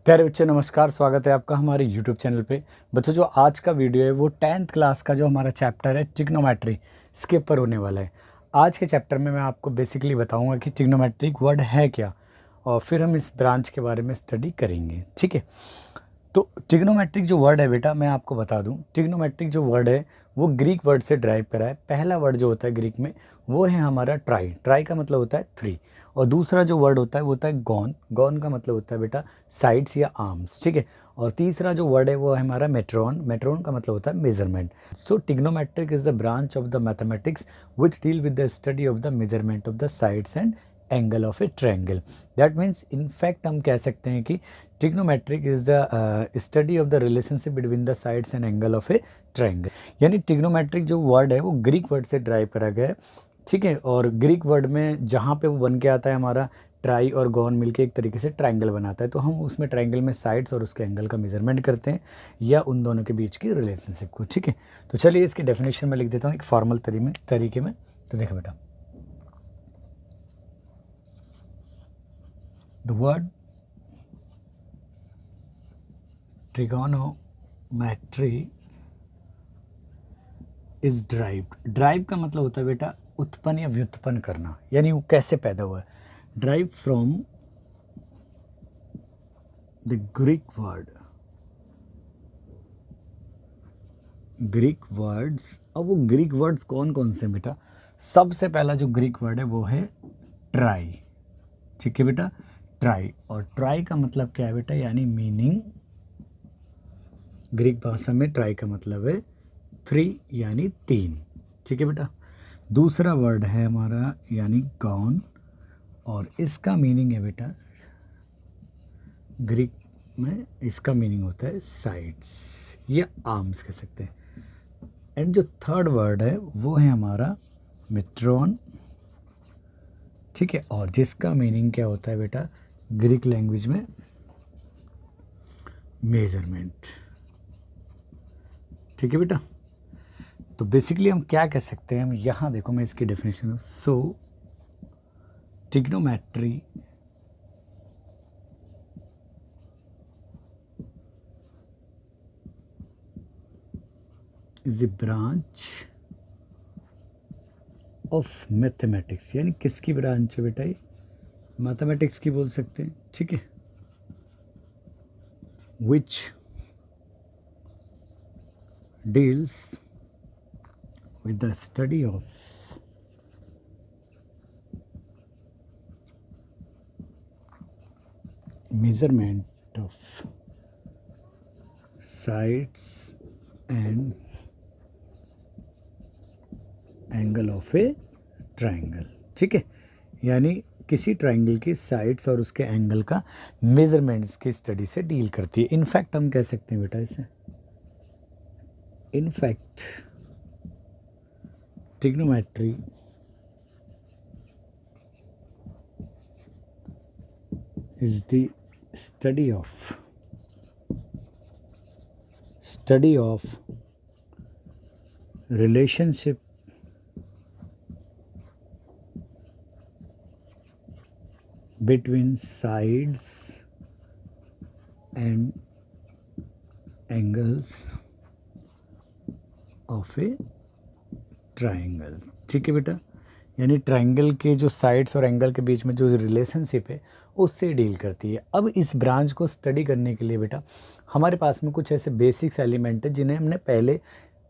प्यारे बच्चों नमस्कार, स्वागत है आपका हमारे YouTube चैनल पे। बच्चों जो आज का वीडियो है वो 10th क्लास का जो हमारा चैप्टर है ट्रिग्नोमेट्री, इसके ऊपर होने वाला है। आज के चैप्टर में मैं आपको बेसिकली बताऊंगा कि ट्रिग्नोमेट्रिक वर्ड है क्या, और फिर हम इस ब्रांच के बारे में स्टडी करेंगे। ठीक है, तो ट्रिग्नोमेट्रिक जो वर्ड है बेटा, मैं आपको बता दूं, ट्रिग्नोमेट्रिक जो वर्ड है वो ग्रीक वर्ड से ड्राइव करा है। पहला वर्ड जो होता है ग्रीक में वो है हमारा ट्राई। ट्राई का मतलब होता है 3, और दूसरा जो वर्ड होता है वो होता है गॉन। गॉन का मतलब होता है बेटा साइड्स या आर्म्स। ठीक है, और तीसरा जो वर्ड है वो है हमारा मेट्रॉन। मेट्रॉन का मतलब होता है measurement. So trigonometric is the branch of the mathematics which deal with the study of the measurement of the sides and angle of A triangle. That means in fact हम कह सकते हैं कि trigonometric is the study of the relationship between the sides and angle of A triangle. यानी trigonometric जो word है वो Greek word से ड्राइव करा गया है। ठीक है, और ग्रीक वर्ड में जहाँ पे वो बन के आता है हमारा ट्राई और गॉन मिलके एक तरीके से ट्रायंगल बनाता है, तो हम उसमें ट्रायंगल में साइड्स और उसके एंगल का मेजरमेंट करते हैं या उन दोनों के बीच की रिलेशनशिप को। ठीक है, तो चलिए इसकी डेफिनेशन में लिख देता हूँ एक फॉर्मल तरीके में। तो देखो बेटा, the word trigonometry is derived. Drive का मतलब होता है बेटा उत्पन्न या व्युत्पन्न करना, यानी वो कैसे पैदा हुआ है। Drive from the Greek word, Greek words. अब वो ग्रीक वर्ड्स कौन कौन से बेटा? सबसे पहला जो ग्रीक वर्ड है वो है ट्राई। ठीक है बेटा, ट्राई। और ट्राई का मतलब क्या है बेटा? यानी मीनिंग, ग्रीक भाषा में ट्राई का मतलब है 3 यानी 3। ठीक है बेटा, दूसरा वर्ड है हमारा यानी गॉन, और इसका मीनिंग है बेटा ग्रीक में इसका मीनिंग होता है साइड्स या आर्म्स कह सकते हैं। एंड जो थर्ड वर्ड है वो है हमारा मेट्रॉन। ठीक है, और जिसका मीनिंग क्या होता है बेटा ग्रीक लैंग्वेज में? मेजरमेंट। ठीक है बेटा, तो बेसिकली हम क्या कह सकते हैं, हम यहाँ देखो मैं इसकी definition. So trigonometry is the branch of mathematics. यानी किसकी ब्रांच है बेटा? ये मैथमेटिक्स की बोल सकते हैं। ठीक है, which deals with the study of measurement of sides and angle of a triangle। ठीक है, यानी किसी ट्रायंगल की साइड्स और उसके एंगल का मेजरमेंट्स की स्टडी से डील करती है। इनफैक्ट हम कह सकते हैं बेटा इसे, in fact trigonometry is the study of relationship between sides and angles of a triangle. ठीक है बेटा, यानी ट्रायंगल के जो साइड्स और एंगल के बीच में जो रिलेशनशिप है उससे डील करती है। अब इस ब्रांच को स्टडी करने के लिए बेटा हमारे पास में कुछ ऐसे बेसिक्स एलिमेंट है जिन्हें हमने पहले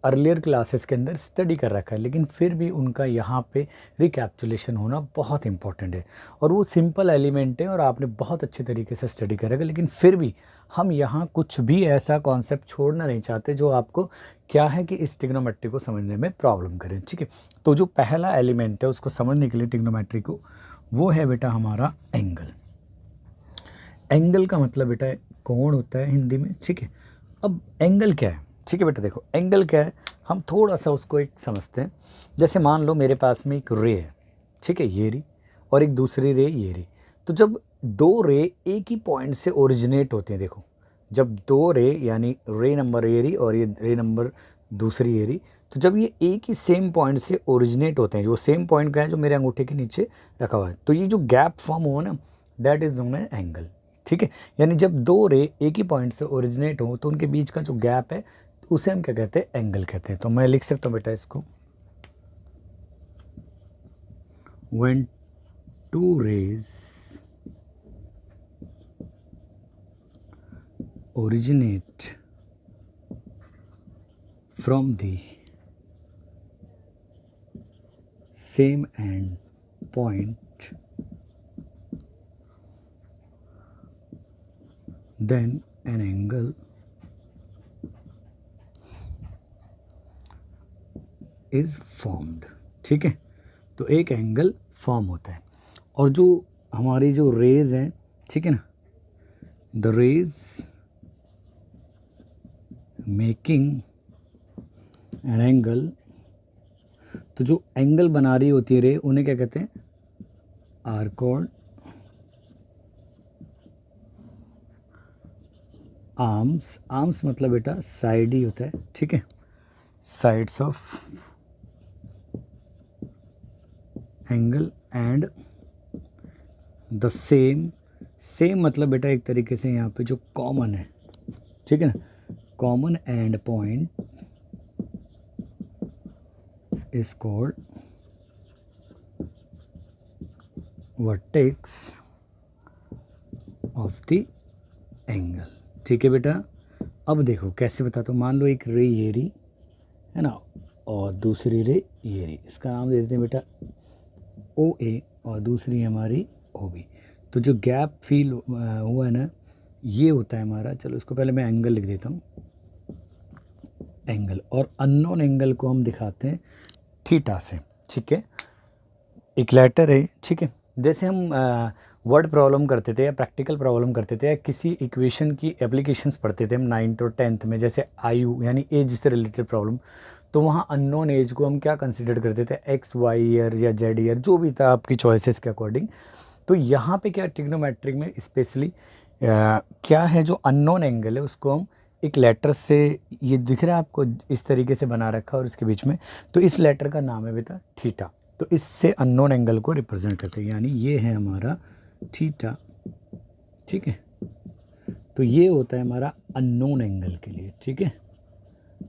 अर्लियर क्लासेस के अंदर स्टडी कर रखा है, लेकिन फिर भी उनका यहाँ पे रिकैप्चुलेशन होना बहुत इंपॉर्टेंट है। और वो सिंपल एलिमेंट है और आपने बहुत अच्छे तरीके से स्टडी करेगा, लेकिन फिर भी हम यहाँ कुछ भी ऐसा कॉन्सेप्ट छोड़ना नहीं चाहते जो आपको क्या है कि इस ट्रिग्नोमेट्री को समझने में प्रॉब्लम करें। ठीक है, तो जो पहला एलिमेंट है उसको समझने के लिए ट्रिग्नोमेट्री को, वो है बेटा हमारा एंगल। एंगल का मतलब बेटा कोण होता है हिंदी में। ठीक है, अब एंगल क्या है? ठीक है बेटा, देखो एंगल क्या है, हम थोड़ा सा उसको एक समझते हैं। जैसे मान लो मेरे पास में एक रे है, ठीक है, ये री, और एक दूसरी रे ये री। तो जब दो रे एक ही पॉइंट से ओरिजिनेट होते हैं, देखो जब दो रे यानी रे नंबर ये री और ये रे नंबर दूसरी ये री, तो जब ये एक ही सेम पॉइंट से ओरिजिनेट होते हैं, जो सेम पॉइंट का है जो मेरे अंगूठे के नीचे रखा हुआ है, तो ये जो गैप फॉर्म हुआ ना, that is known as angle. ठीक है, यानी जब दो रे एक ही पॉइंट से ओरिजिनेट हो तो उनके बीच का जो गैप है उसे हम क्या कहते हैं, एंगल कहते हैं। तो मैं लिख सकता हूँ बेटा इसको, when two rays originate from the same end point, then an angle is formed। ठीक है, तो एक एंगल फॉर्म होता है। और जो हमारी जो रेज हैं, ठीक है ना, the rays making an angle, तो जो एंगल बना रही होती है रे, उन्हें क्या कहते हैं, आर कॉल्ड आर्म्स। आर्म्स मतलब बेटा साइड ही होता है, ठीक है, sides of angle and the same. Same मतलब बेटा एक तरीके से यहाँ पे जो कॉमन है, ठीक है ना, common and point is called vertex of the angle. ठीक है बेटा, अब देखो कैसे बताता हूँ। मान लो एक रे ये रही है ना, और दूसरी रे ये रही, इसका नाम दे देते हैं बेटा ओ ए, और दूसरी हमारी ओ बी। तो जो गैप फील हुआ है ना, ये होता है हमारा, चलो इसको पहले मैं एंगल लिख देता हूँ, एंगल। और अननोन एंगल को हम दिखाते हैं थीटा से। ठीक है, एक लेटर है, ठीक है, जैसे हम वर्ड प्रॉब्लम करते थे या प्रैक्टिकल प्रॉब्लम करते थे या किसी इक्वेशन की एप्लीकेशंस पढ़ते थे हम 9th और 10th में, जैसे आयु यानी एज से रिलेटेड प्रॉब्लम, तो वहाँ अननोन एज को हम क्या कंसिडर करते थे, एक्स वाई ईयर या जेड ईयर, जो भी था आपकी चॉइसेस के अकॉर्डिंग। तो यहाँ पे क्या ट्रिग्नोमेट्रिक में स्पेशली क्या है, जो अननोन एंगल है उसको हम एक लेटर से, ये दिख रहा है आपको इस तरीके से बना रखा है और इसके बीच में, तो इस लेटर का नाम है बेटा थीटा। तो इससे अननोन एंगल को रिप्रेजेंट करते हैं, यानी ये है हमारा थीटा। ठीक है, तो ये होता है हमारा अननोन एंगल के लिए। ठीक है,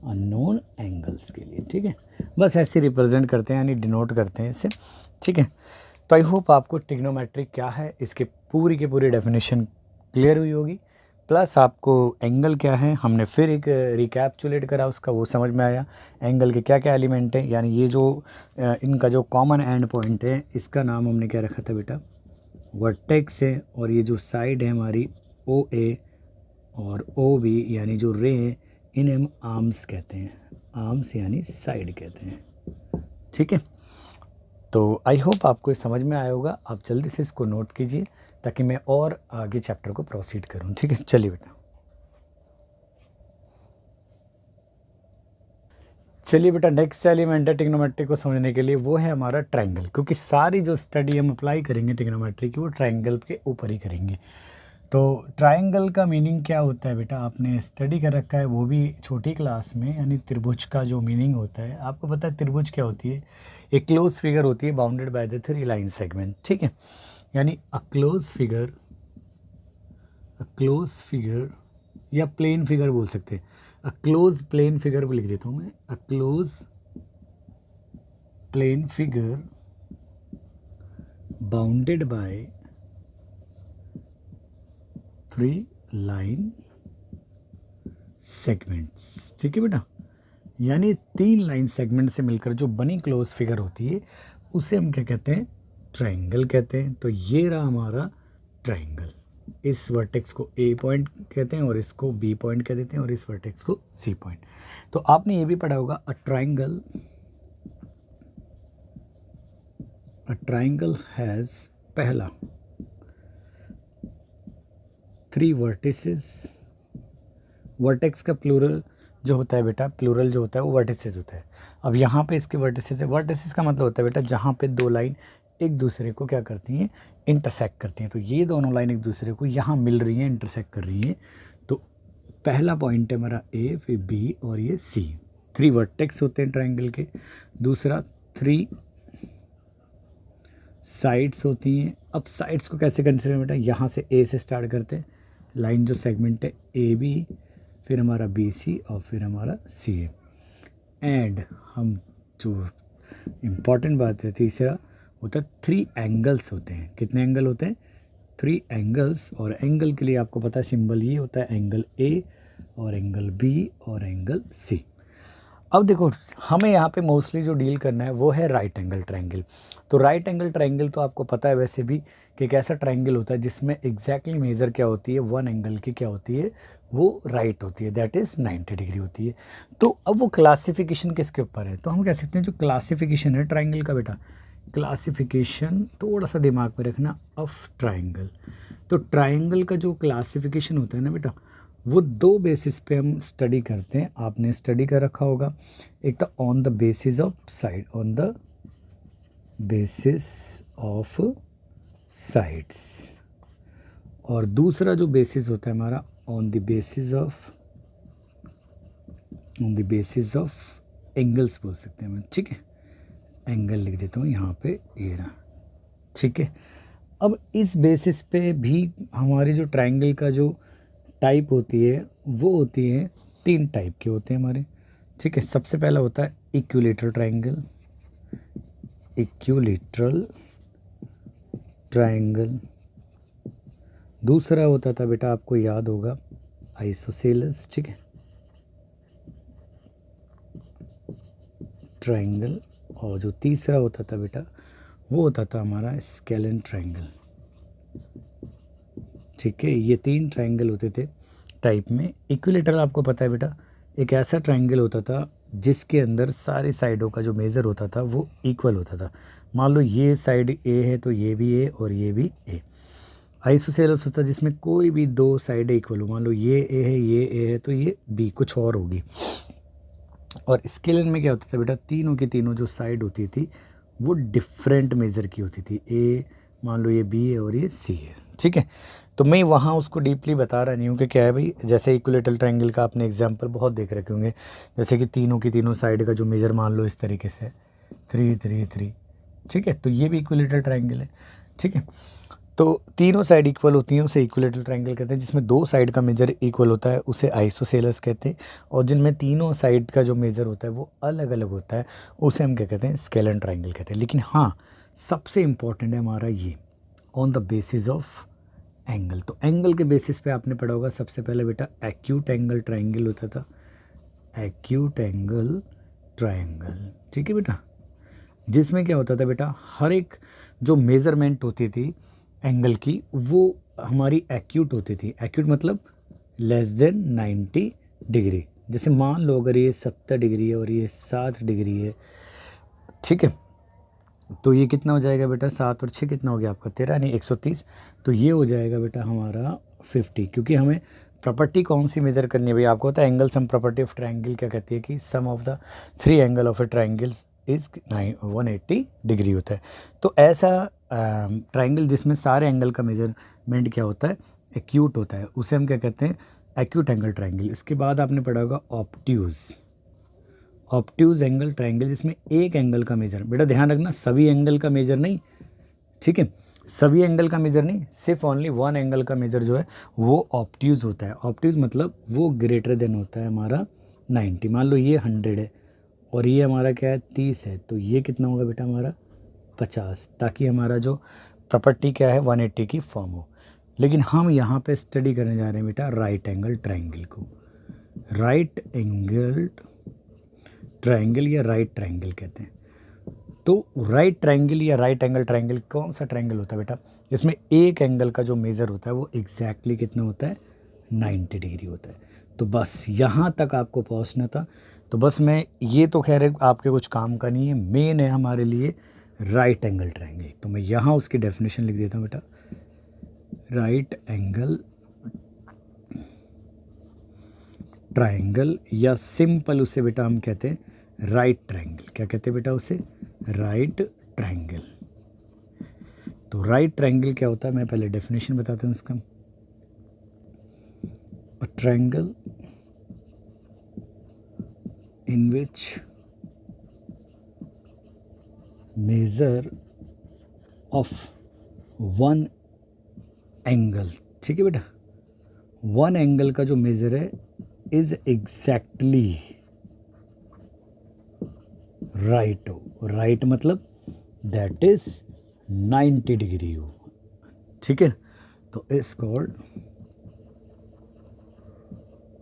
अननोन एंगल्स के लिए। ठीक है, बस ऐसे रिप्रेजेंट करते हैं, यानी डिनोट करते हैं इससे। ठीक है, तो आई होप आपको ट्रिग्नोमेट्रिक क्या है इसके पूरी की पूरी डेफिनेशन क्लियर हुई होगी, प्लस आपको एंगल क्या है हमने फिर एक रिकैप्चुलेट करा उसका, वो समझ में आया। एंगल के क्या क्या एलिमेंट हैं, यानी ये जो इनका जो कॉमन एंड पॉइंट है, इसका नाम हमने क्या रखा था बेटा, वर्टेक्स है। और ये जो साइड है हमारी ओ ए और ओ बी, यानी जो रे है, इन्हें हम आर्म्स कहते हैं। आर्म्स यानी साइड कहते हैं। ठीक है, तो आई होप आपको ये समझ में आया होगा। आप जल्दी से इसको नोट कीजिए ताकि मैं और आगे चैप्टर को प्रोसीड करूं। ठीक है, चलिए बेटा, चलिए बेटा, नेक्स्ट एलिमेंट है ट्रिग्नोमेट्री को समझने के लिए, वो है हमारा ट्रायंगल। क्योंकि सारी जो स्टडी हम अप्लाई करेंगे ट्रिग्नोमेट्री की, वो ट्रायंगल के ऊपर ही करेंगे। तो ट्रायंगल का मीनिंग क्या होता है बेटा, आपने स्टडी कर रखा है, वो भी छोटी क्लास में, यानी त्रिभुज का जो मीनिंग होता है आपको पता है। त्रिभुज क्या होती है, एक क्लोज फिगर होती है bounded by the 3 line segment. ठीक है, यानी अ क्लोज फिगर या प्लेन फिगर बोल सकते हैं, अ क्लोज प्लेन फिगर भी लिख देता हूँ मैं, a close plane figure bounded by 3 line segments. ठीक है बेटा, यानी 3 लाइन सेगमेंट से मिलकर जो बनी क्लोज फिगर होती है उसे हम क्या कहते हैं, ट्रायंगल कहते हैं। तो ये रहा हमारा ट्रायंगल। इस वर्टेक्स को ए पॉइंट कहते हैं और इसको बी पॉइंट कह देते हैं और इस वर्टेक्स को सी पॉइंट। तो आपने ये भी पढ़ा होगा, अ ट्रायंगल हैज़ पहला 3 वर्टिसेस। वर्टेक्स का प्लूरल जो होता है बेटा, प्लूरल जो होता है वो वर्टिसेस होता है। अब यहाँ पे इसके वर्टिसेस है, वर्टिसेस का मतलब होता है बेटा जहाँ पे 2 लाइन एक दूसरे को क्या करती हैं, इंटरसेक्ट करती हैं। तो ये दोनों लाइन एक दूसरे को यहाँ मिल रही हैं, इंटरसेक्ट कर रही हैं। तो पहला पॉइंट है हमारा ए, फिर बी और ये सी। 3 वर्टेक्स होते हैं ट्रायंगल के। दूसरा 3 साइड्स होती हैं। अब साइड्स को कैसे कंसिडर बेटा, यहाँ से ए से स्टार्ट करते हैं, लाइन जो सेगमेंट है ए बी, फिर हमारा बी सी और फिर हमारा सी ए। एंड हम जो इम्पॉर्टेंट बात है तीसरा होता है 3 एंगल्स होते हैं। कितने एंगल होते हैं? 3 एंगल्स। और एंगल के लिए आपको पता है सिंबल ये होता है, एंगल ए और एंगल बी और एंगल सी। अब देखो हमें यहाँ पे मोस्टली जो डील करना है वो है राइट एंगल ट्रायंगल। तो राइट एंगल ट्रायंगल तो आपको पता है वैसे भी कि एक ऐसा ट्रायंगल होता है जिसमें एग्जैक्टली मेजर क्या होती है, वन एंगल की क्या होती है, वो राइट होती है, दैट इज़ 90 डिग्री होती है। तो अब वो क्लासिफिकेशन किसके ऊपर है? तो हम कह सकते हैं जो क्लासिफिकेशन है ट्रायंगल का बेटा, क्लासिफिकेशन थोड़ा सा दिमाग में रखना, ऑफ ट्रायंगल। तो ट्रायंगल का जो क्लासिफिकेशन होता है ना बेटा, वो 2 बेसिस पे हम स्टडी करते हैं। आपने स्टडी कर रखा होगा, एक तो on the basis of side, on the basis of sides, और दूसरा जो बेसिस होता है हमारा on the basis of angles बोल सकते हैं हम, ठीक है। एंगल लिख देता हूँ यहाँ पे, ये रहा, ठीक है। अब इस बेसिस पे भी हमारी जो ट्रायंगल का जो टाइप होती है वो होती है 3 टाइप के होते हैं हमारे, ठीक है। सबसे पहला होता है इक्विलेटरल ट्रायंगल, इक्विलेटरल ट्रायंगल। दूसरा होता था बेटा, आपको याद होगा, आइसोसेलेस, ठीक है, ट्रायंगल। और जो तीसरा होता था बेटा वो होता था हमारा स्केलेन ट्रायंगल, ठीक है। ये 3 ट्रायंगल होते थे टाइप में। इक्विलेटरल आपको पता है बेटा, एक ऐसा ट्रायंगल होता था जिसके अंदर सारी साइडों का जो मेज़र होता था वो इक्वल होता था। मान लो ये साइड ए है तो ये भी ए और ये भी ए। आइसोसेलेस होता है जिसमें कोई भी 2 साइडें इक्वल हो, मान लो ये ए है, ये ए है तो ये बी कुछ और होगी। और स्केलेन में क्या होता था बेटा, तीनों की तीनों जो साइड होती थी वो डिफरेंट मेज़र की होती थी। ए मान लो ये बी है और ये सी है, ठीक है। तो मैं वहाँ उसको डीपली बता रहा नहीं हूँ कि क्या है भाई, जैसे इक्विलेटरल ट्रायंगल का आपने एग्जांपल बहुत देख रखे होंगे, जैसे कि तीनों की तीनों साइड का जो मेजर मान लो इस तरीके से 3 3 3, ठीक है। तो ये भी इक्विलेटरल ट्रायंगल है, ठीक है। तो तीनों साइड इक्वल होती हैं उसे इक्विलेटरल ट्रायंगल कहते हैं। जिसमें 2 साइड का मेजर इक्वल होता है उसे आइसोसेलेस कहते हैं। और जिनमें तीनों साइड का जो मेजर होता है वो अलग अलग होता है उसे हम क्या कहते हैं, स्केलेन ट्रायंगल कहते हैं। लेकिन हाँ, सबसे इम्पॉर्टेंट है हमारा ये on the basis of angle. तो एंगल के बेसिस पे आपने पढ़ा होगा सबसे पहले बेटा एक्यूट एंगल ट्रायंगल होता था, एक्यूट एंगल ट्रायंगल, ठीक है बेटा। जिसमें क्या होता था बेटा, हर एक जो मेज़रमेंट होती थी एंगल की वो हमारी एक्यूट होती थी। एक्यूट मतलब लेस देन 90 डिग्री। जैसे मान लो अगर ये 70 डिग्री है और ये 60 डिग्री है, ठीक है, तो ये कितना हो जाएगा बेटा, 7 और 6 कितना हो गया आपका 13, यानी 130। तो ये हो जाएगा बेटा हमारा 50, क्योंकि हमें प्रॉपर्टी कौन सी मेजर करनी है भाई, आपको होता है angle sum property of triangle क्या कहती है कि sum of the 3 angle of a triangles is 180 degree होता है। तो ऐसा ट्रायंगल जिसमें सारे एंगल का मेजरमेंट क्या होता है, एक्यूट होता है, उसे हम क्या कहते हैं, एक्यूट एंगल ट्रायंगल। इसके बाद आपने पढ़ा होगा ऑब्ट्यूज, ऑब्ट्यूज एंगल ट्रायंगल जिसमें एक एंगल का मेजर, बेटा ध्यान रखना सभी एंगल का मेजर नहीं, ठीक है, सभी एंगल का मेजर नहीं, सिर्फ ओनली वन एंगल का मेजर जो है वो ऑब्ट्यूज होता है। ऑब्ट्यूज मतलब वो ग्रेटर देन होता है हमारा 90। मान लो ये 100 है और ये हमारा क्या है 30 है, तो ये कितना होगा बेटा हमारा 50, ताकि हमारा जो प्रॉपर्टी क्या है 180 की फॉर्म हो। लेकिन हम यहाँ पे स्टडी करने जा रहे हैं बेटा राइट एंगल ट्रायंगल को। राइट एंगल ट्रायंगल या राइट ट्रायंगल कहते हैं। तो राइट ट्रायंगल या राइट एंगल ट्रायंगल कौन सा ट्रायंगल होता है बेटा, इसमें एक एंगल का जो मेज़र होता है वो एग्जैक्टली कितना होता है, 90 डिग्री होता है। तो बस यहाँ तक आपको पहुँचना था। तो बस मैं ये तो खैर आपके कुछ काम का नहीं है, मेन है हमारे लिए राइट एंगल ट्रायंगल। तो मैं यहाँ उसकी डेफिनेशन लिख देता हूँ बेटा, राइट एंगल ट्रायंगल, या सिंपल उसे बेटा हम कहते हैं राइट ट्रायंगल। क्या कहते हैं बेटा उसे, राइट ट्रायंगल। तो राइट ट्रायंगल क्या होता है, मैं पहले डेफिनेशन बताता हूँ इसका। A triangle in which measure of one angle, ठीक है बेटा, वन एंगल का जो मेजर है इज एग्जैक्टली राइट हो, राइट मतलब दैट इज 90 डिग्री हो, ठीक है। तो is called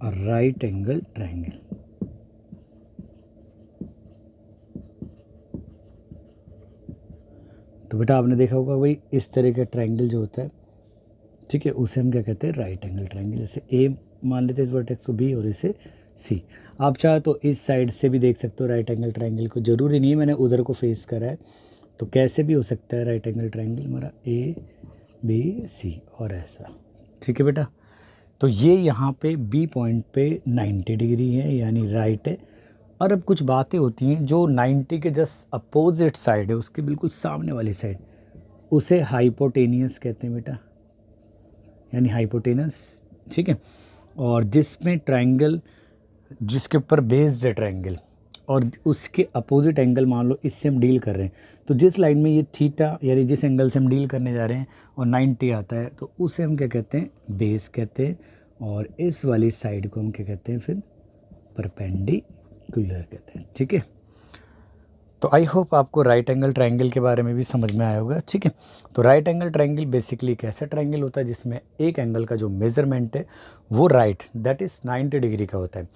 a right angle triangle. तो बेटा आपने देखा होगा भाई इस तरह का ट्रायंगल जो होता है, ठीक है, उसे हम क्या कहते हैं, राइट एंगल ट्रायंगल। जैसे ए मान लेते हैं इस वर्टेक्स को बी और इसे सी। आप चाहे तो इस साइड से भी देख सकते हो राइट एंगल ट्रायंगल को, ज़रूरी नहीं है मैंने उधर को फेस करा है, तो कैसे भी हो सकता है राइट एंगल ट्रायंगल हमारा ए बी सी और ऐसा, ठीक है बेटा। तो ये यहाँ पे बी पॉइंट पे 90 डिग्री है यानी राइट है। और अब कुछ बातें होती हैं जो 90 के जस्ट अपोजिट साइड है, उसके बिल्कुल सामने वाली साइड, उसे हाइपोटेनियस कहते हैं बेटा, यानी हाइपोटेनस, ठीक है। और जिसमें ट्रायंगल जिसके ऊपर बेस्ड है ट्रायंगल और उसके अपोजिट एंगल मान लो इससे हम डील कर रहे हैं, तो जिस लाइन में ये थीटा यानी जिस एंगल से हम डील करने जा रहे हैं और 90 आता है तो उसे हम क्या कहते हैं, बेस कहते हैं। और इस वाली साइड को हम क्या कहते हैं फिर, परपेंडिकुलर कहते हैं, ठीक है। तो आई होप आपको राइट एंगल ट्रायंगल के बारे में भी समझ में आया होगा, ठीक है। तो राइट एंगल ट्रायंगल बेसिकली एक ऐसा ट्रायंगल होता है जिसमें एक एंगल का जो मेजरमेंट है वो राइट दैट इज़ 90 डिग्री का होता है।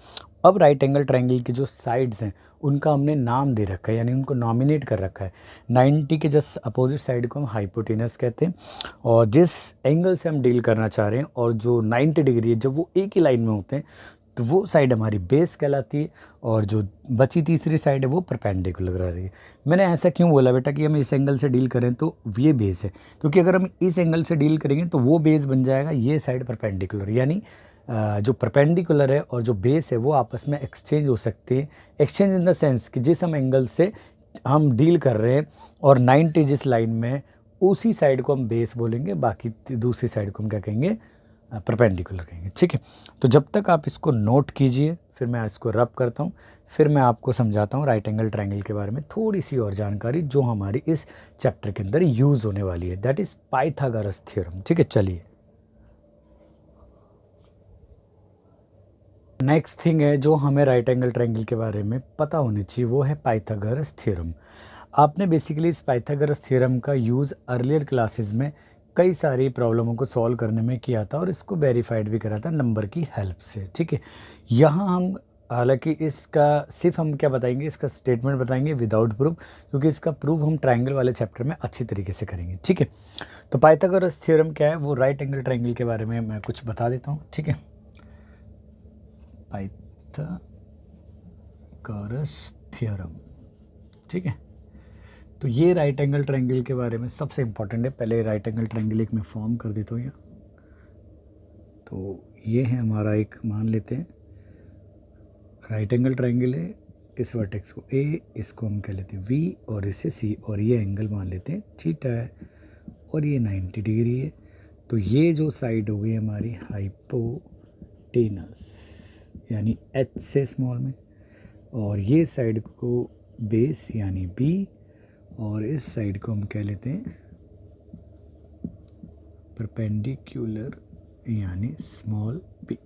अब राइट एंगल ट्रायंगल की जो साइड्स हैं उनका हमने नाम दे रखा है, यानी उनको नॉमिनेट कर रखा है। 90 के जस्ट अपोजिट साइड को हम हाइपोटेनस कहते हैं, और जिस एंगल से हम डील करना चाह रहे हैं और जो 90 डिग्री है जब वो एक ही लाइन में होते हैं तो वो साइड हमारी बेस कहलाती है, और जो बची तीसरी साइड है वो परपेंडिकुलर रही है। मैंने ऐसा क्यों बोला बेटा कि हम इस एंगल से डील करें तो ये बेस है, क्योंकि अगर हम इस एंगल से डील करेंगे तो वो बेस बन जाएगा ये साइड परपेंडिकुलर, यानी जो परपेंडिकुलर है और जो बेस है वो आपस में एक्सचेंज हो सकते हैं। एक्सचेंज इन द सेंस कि जिस हम एंगल से हम डील कर रहे हैं और 90 जिस लाइन में है उसी साइड को हम बेस बोलेंगे, बाकी दूसरी साइड को हम क्या कहेंगे, परपेंडिकुलर कहेंगे, ठीक है। तो जब तक आप इसको नोट कीजिए, फिर मैं इसको रब करता हूँ, फिर मैं आपको समझाता हूँ राइट एंगल ट्रायंगल के बारे में थोड़ी सी और जानकारी जो हमारी इस चैप्टर के अंदर यूज़ होने वाली है, दैट इज़ पाइथागोरस थ्योरम, ठीक है। चलिए नेक्स्ट थिंग है जो हमें राइट एंगल ट्रायंगल के बारे में पता होनी चाहिए वो है पाइथागोरस थ्योरम। आपने बेसिकली इस पाइथागोरस थ्योरम का यूज़ अर्लियर क्लासेस में कई सारी प्रॉब्लमों को सॉल्व करने में किया था और इसको वेरीफाइड भी करा था नंबर की हेल्प से, ठीक है। यहाँ हम हालांकि इसका सिर्फ हम क्या बताएंगे, इसका स्टेटमेंट बताएंगे विदाउट प्रूफ, क्योंकि इसका प्रूफ हम ट्रायंगल वाले चैप्टर में अच्छी तरीके से करेंगे, ठीक है। तो पाइथागोरस थ्योरम क्या है, वो राइट एंगल ट्रायंगल के बारे में मैं कुछ बता देता हूँ, ठीक है। पाइथागोरस थ्योरम, ठीक है। तो ये राइट एंगल ट्रायंगल के बारे में सबसे इम्पॉर्टेंट है। पहले राइट एंगल ट्रायंगल एक मैं फॉर्म कर देता हूँ यहाँ। तो ये है हमारा एक, मान लेते हैं राइट एंगल ट्रायंगल है, इस वर्टेक्स को ए, इसको हम कह लेते हैं वी और इसे सी, और ये एंगल मान लेते हैं थीटा है और ये 90 डिग्री है। तो ये जो साइड हो गई हमारी हाइपोटेनस यानी एच से स्मॉल में, और ये साइड को बेस यानी बी, और इस साइड को हम कह लेते हैं परपेंडिकुलर यानी स्मॉल पी,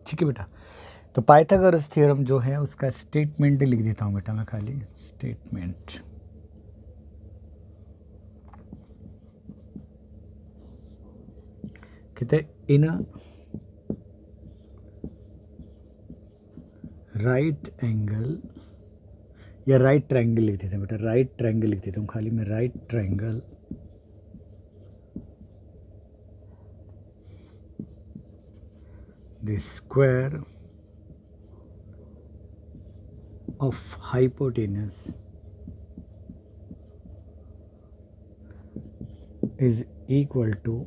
ठीक है बेटा। तो पाइथागोरस थ्योरम जो है उसका स्टेटमेंट लिख देता हूँ बेटा मैं, खाली स्टेटमेंट। कहते इन राइट एंगल या राइट ट्रायंगल लिख देते हैं बेटा, राइट ट्रायंगल लिख देता हूँ खाली मैं, right triangle the square of hypotenuse is equal to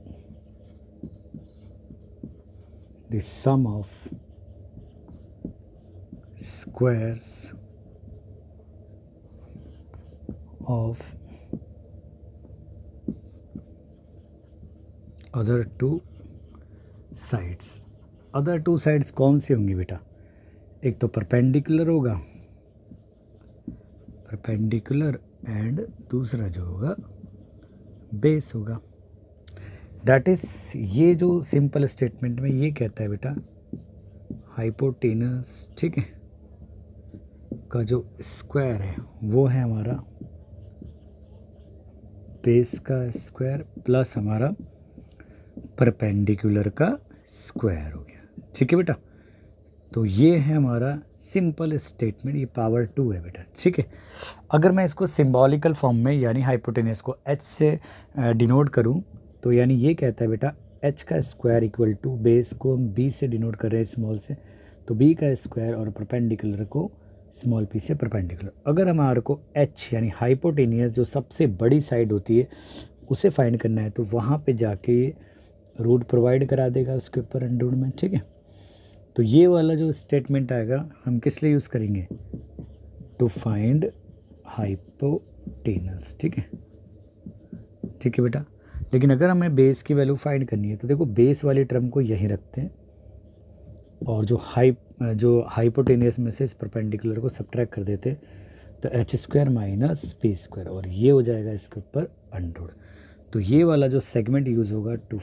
the sum of squares of other two sides। Other two sides कौन सी होंगी बेटा, एक तो परपेंडिकुलर होगा, परपेंडिकुलर, एंड दूसरा जो होगा बेस होगा। दैट इज़, ये जो सिंपल स्टेटमेंट में ये कहता है बेटा हाइपोटेनस, ठीक है, का जो स्क्वायर है वो है हमारा बेस का स्क्वायर प्लस हमारा परपेंडिकुलर का स्क्वायर हो गया। ठीक है बेटा, तो ये है हमारा सिंपल स्टेटमेंट, ये पावर 2 है बेटा। ठीक है, अगर मैं इसको सिंबॉलिकल फॉर्म में यानी हाइपोटेनस को h से डिनोट करूं तो यानी ये कहता है बेटा h का स्क्वायर इक्वल टू, बेस को हम b से डिनोट कर रहे हैं स्मॉल से, तो b का स्क्वायर और परपेंडिकुलर को स्मॉल p से परपेंडिकुलर। अगर हमारे को h यानी हाइपोटेनियस जो सबसे बड़ी साइड होती है उसे फाइंड करना है तो वहाँ पे जाके रूट प्रोवाइड करा देगा उसके ऊपर अंडर में। ठीक है, तो ये वाला जो स्टेटमेंट आएगा हम किस लिए यूज़ करेंगे, टू फाइंड हाइपोटेनस। ठीक है, ठीक है बेटा, लेकिन अगर हमें बेस की वैल्यू फाइंड करनी है तो देखो बेस वाली टर्म को यहीं रखते हैं और जो हाइपोटेनियस में से इस परपेंडिकुलर को सब्ट्रैक्ट कर देते तो H square minus P square, और ये हो जाएगा इसके ऊपर अंडर। तो ये वाला जो सेगमेंट यूज़ होगा टू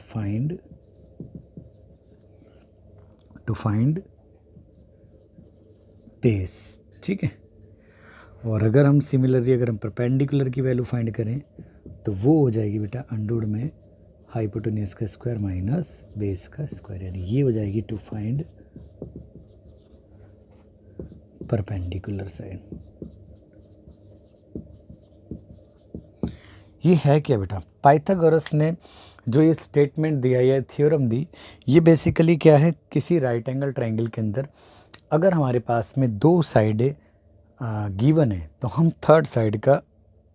फाइंड बेस। ठीक है, और अगर हम सिमिलरली अगर हम परपेंडिकुलर की वैल्यू फाइंड करें तो वो हो जाएगी बेटा अंडर में हाइपोटेनियस का स्क्वायर माइनस बेस का स्क्वायर, यानी ये हो जाएगी टू फाइंड परपेंडिकुलर साइड। ये है क्या बेटा, पाइथागोरस ने जो ये स्टेटमेंट दिया या थ्योरम दी, ये बेसिकली क्या है, किसी राइट एंगल ट्रायंगल के अंदर अगर हमारे पास में दो साइडें गिवन है तो हम थर्ड साइड का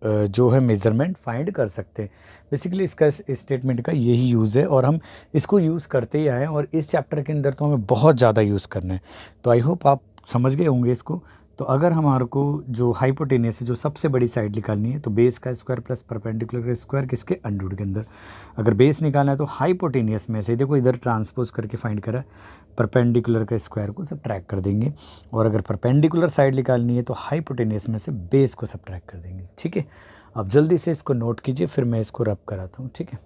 जो है मेज़रमेंट फाइंड कर सकते हैं। बेसिकली इसका स्टेटमेंट का यही यूज़ है और हम इसको यूज़ करते ही आए और इस चैप्टर के अंदर तो हमें बहुत ज़्यादा यूज़ करना है। तो आई होप आप समझ गए होंगे इसको। तो अगर हमारे को जो हाइपोटेनस है जो सबसे बड़ी साइड निकालनी है तो बेस का स्क्वायर प्लस परपेंडिकुलर का स्क्वायर किसके अंडर के अंदर। अगर बेस निकालना है तो हाइपोटेनस में से देखो इधर ट्रांसपोज करके फाइंड करा, परपेंडिकुलर का स्क्वायर को सब्ट्रैक्ट कर देंगे, और अगर परपेंडिकुलर साइड निकालनी है तो हाइपोटेनस में से बेस को सब्ट्रैक्ट कर देंगे। ठीक है, अब जल्दी से इसको नोट कीजिए फिर मैं इसको रब कराता हूँ। ठीक है,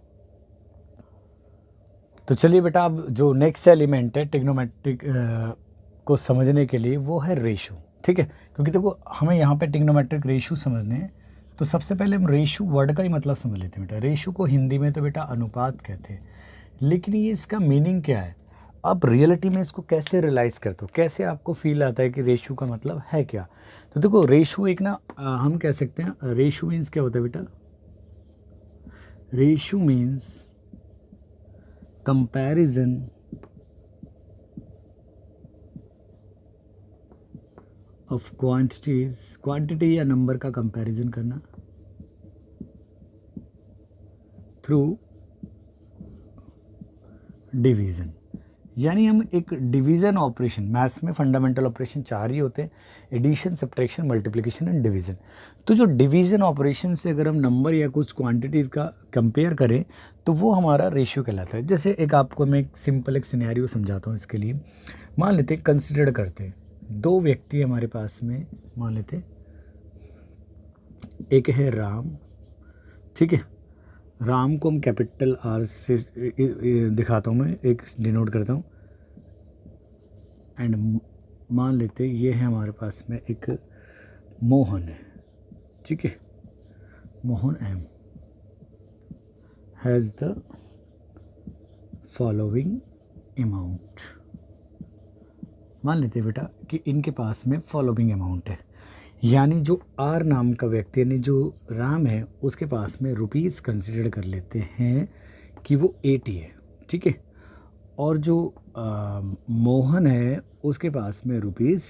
तो चलिए बेटा अब जो नेक्स्ट एलिमेंट है ट्रिग्नोमेट्रिक को समझने के लिए वो है रेशो। ठीक है, क्योंकि देखो हमें यहाँ पे ट्रिग्नोमेट्रिक रेशो समझने हैं तो सबसे पहले हम रेशो वर्ड का ही मतलब समझ लेते हैं बेटा। रेशो को हिंदी में तो बेटा अनुपात कहते हैं, लेकिन ये इसका मीनिंग क्या है, अब रियलिटी में इसको कैसे रियलाइज करते हो, कैसे आपको फील आता है कि रेशो का मतलब है क्या। तो देखो रेशो एक ना हम कह सकते हैं, रेशो मीन्स क्या होता है बेटा, ratio means comparison of quantities, quantity या नंबर का कंपैरिजन करना थ्रू डिवीज़न। यानी हम एक डिवीज़न ऑपरेशन, मैथ्स में फंडामेंटल ऑपरेशन 4 ही होते हैं, addition, subtraction, multiplication and division. तो जो डिवीज़न ऑपरेशन से अगर हम नंबर या कुछ क्वांटिटीज़ का कंपेयर करें तो वो हमारा रेशियो कहलाता है। जैसे एक आपको मैं एक सिंपल एक सिनेरियो समझाता हूँ इसके लिए। मान लेते कंसिडर करते हैं दो व्यक्ति हमारे पास में, मान लेते एक है राम। ठीक है, राम को हम कैपिटल आर से दिखाता हूँ, मैं एक डिनोट करता हूँ, एंड मान लेते ये है हमारे पास में एक मोहन है। ठीक है, Mohan M has the following amount. मान लेते बेटा कि इनके पास में फॉलोइंग अमाउंट है, यानी जो आर नाम का व्यक्ति यानी जो राम है उसके पास में रुपीज़ कंसिडर कर लेते हैं कि वो 80 है। ठीक है, और जो मोहन है उसके पास में रुपीज़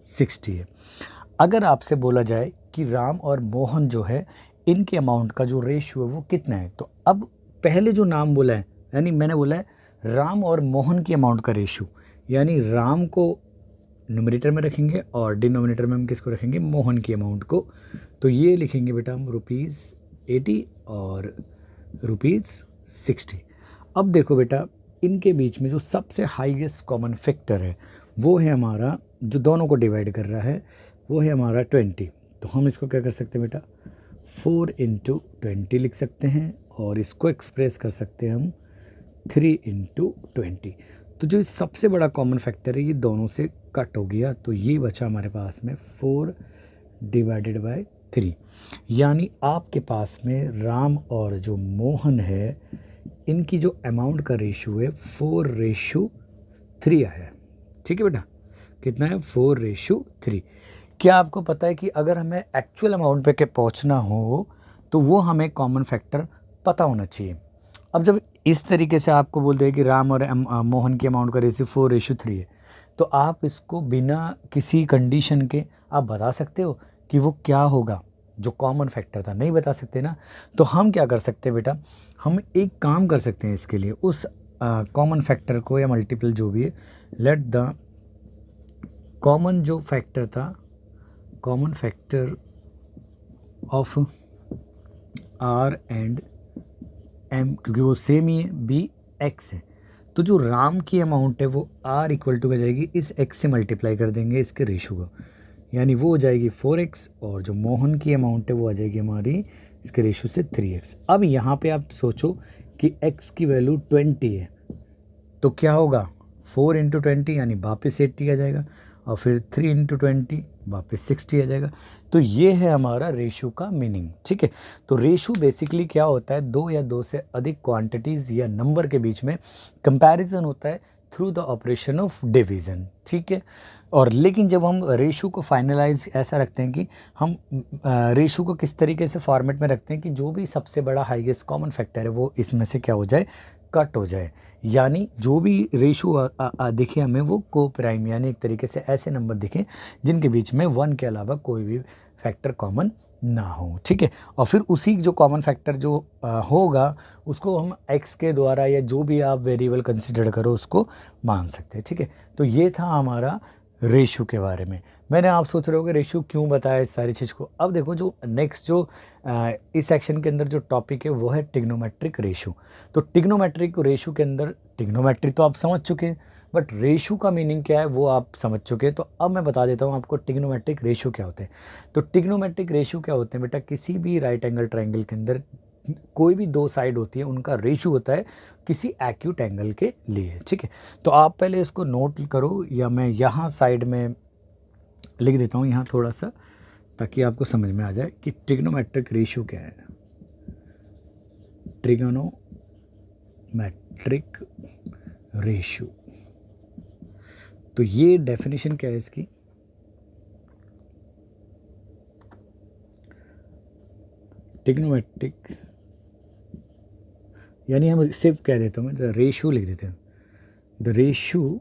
60 है। अगर आपसे बोला जाए कि राम और मोहन जो है इनके अमाउंट का जो रेशियो है वो कितना है, तो अब पहले जो नाम बोला है यानी मैंने बोला है राम और मोहन की अमाउंट का रेशियो, यानी राम को न्यूमरेटर में रखेंगे और डिनोमिनेटर में हम किसको रखेंगे, मोहन की अमाउंट को। तो ये लिखेंगे बेटा हम ₹80 और ₹60। अब देखो बेटा इनके बीच में जो सबसे हाईएस्ट कॉमन फैक्टर है वो है हमारा, जो दोनों को डिवाइड कर रहा है वो है हमारा 20। तो हम इसको क्या कर सकते हैं बेटा 4/20 लिख सकते हैं और इसको एक्सप्रेस कर सकते हैं हम 3/20। तो जो सबसे बड़ा कॉमन फैक्टर है ये दोनों से कट हो गया, तो ये बचा हमारे पास में 4/3। यानी आपके पास में राम और जो मोहन है इनकी जो अमाउंट का रेशो है 4/3 आया है। ठीक है बेटा, कितना है 4/3। क्या आपको पता है कि अगर हमें एक्चुअल अमाउंट पे के पहुंचना हो तो वो हमें कॉमन फैक्टर पता होना चाहिए। अब जब इस तरीके से आपको बोल दें कि राम और मोहन की अमाउंट का रेशियो 4/3 है, तो आप इसको बिना किसी कंडीशन के आप बता सकते हो कि वो क्या होगा जो कॉमन फैक्टर था? नहीं बता सकते ना। तो हम क्या कर सकते हैं बेटा, हम एक काम कर सकते हैं इसके लिए, उस कॉमन फैक्टर को या मल्टीपल जो भी है, लेट द कॉमन जो फैक्टर था, common factor of R and M, क्योंकि वो सेम ही है, बी एक्स है। तो जो राम की अमाउंट है वो आर इक्वल टू हो जाएगी इस एक्स से मल्टीप्लाई कर देंगे इसके रेशो को, यानी वो हो जाएगी 4x, और जो मोहन की अमाउंट है वो आ जाएगी हमारी इसके रेशो से 3x। अब यहाँ पे आप सोचो कि x की वैल्यू 20 है, तो क्या होगा 4/20 यानी वापस 80 आ जाएगा, और फिर 3/20 वापस 60 आ जाएगा। तो ये है हमारा रेशो का मीनिंग। ठीक है, तो रेशो बेसिकली क्या होता है, दो या दो से अधिक क्वांटिटीज़ या नंबर के बीच में कंपैरिजन होता है through the operation of division. ठीक है, और लेकिन जब हम रेशो को फाइनलाइज ऐसा रखते हैं कि हम रेशो को किस तरीके से फॉर्मेट में रखते हैं कि जो भी सबसे बड़ा हाईएस्ट कॉमन फैक्टर है वो इसमें से क्या हो जाए, कट हो जाए, यानी जो भी रेशो दिखे हमें वो को प्राइम, यानी एक तरीके से ऐसे नंबर दिखे जिनके बीच में 1 के अलावा कोई भी फैक्टर कॉमन ना हो। ठीक है, और फिर उसी जो कॉमन फैक्टर जो होगा उसको हम x के द्वारा या जो भी आप वेरिएबल कंसिडर करो उसको मान सकते हैं। ठीक है, तो ये था हमारा रेशो के बारे में। मैंने आप सोच रहे हो कि रेशो क्यों बताया इस सारी चीज़ को। अब देखो जो नेक्स्ट जो इस सेक्शन के अंदर जो टॉपिक है वो है टिग्नोमेट्रिक रेशो। तो टिग्नोमेट्रिक रेशो के अंदर टिग्नोमेट्री तो आप समझ चुके हैं, बट रेशो का मीनिंग क्या है वो आप समझ चुके हैं। तो अब मैं बता देता हूँ आपको टिग्नोमेट्रिक रेशो क्या होते हैं। तो टिग्नोमेट्रिक रेशो क्या होते हैं बेटा, किसी भी राइट एंगल ट्रायंगल के अंदर कोई भी दो साइड होती है उनका रेशो होता है किसी एक्यूट एंगल के लिए। ठीक है, तो आप पहले इसको नोट करो, या मैं यहाँ साइड में लिख देता हूँ यहाँ थोड़ा सा, ताकि आपको समझ में आ जाए कि ट्रिग्नोमेट्रिक रेशो क्या है। ट्रिग्नोमेट्रिक रेशो, तो ये डेफिनेशन क्या है इसकी, ट्रिग्नोमेट्रिक यानी हम सिर्फ कह देता हूँ, मैं रेशो लिख देते हैं, the ratio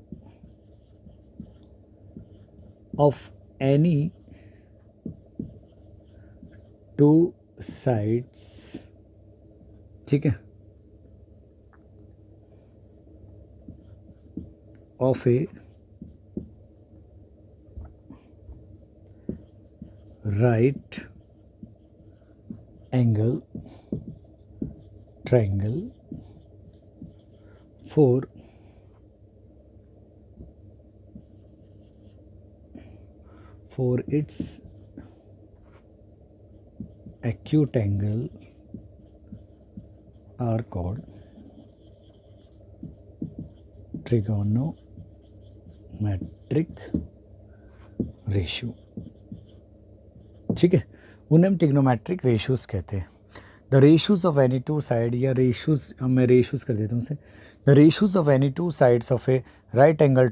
of any two sides. ठीक है, of a right angle triangle for its acute angle are called trigonometric ratio। ठीक है, उन्हें हम ट्रिग्नोमेट्रिक रेशियोज कहते हैं। The ratios of any two side, या रेशियोज मैं रेशियोज कर देता हूँ उसे, the ratios of any two sides of a right angle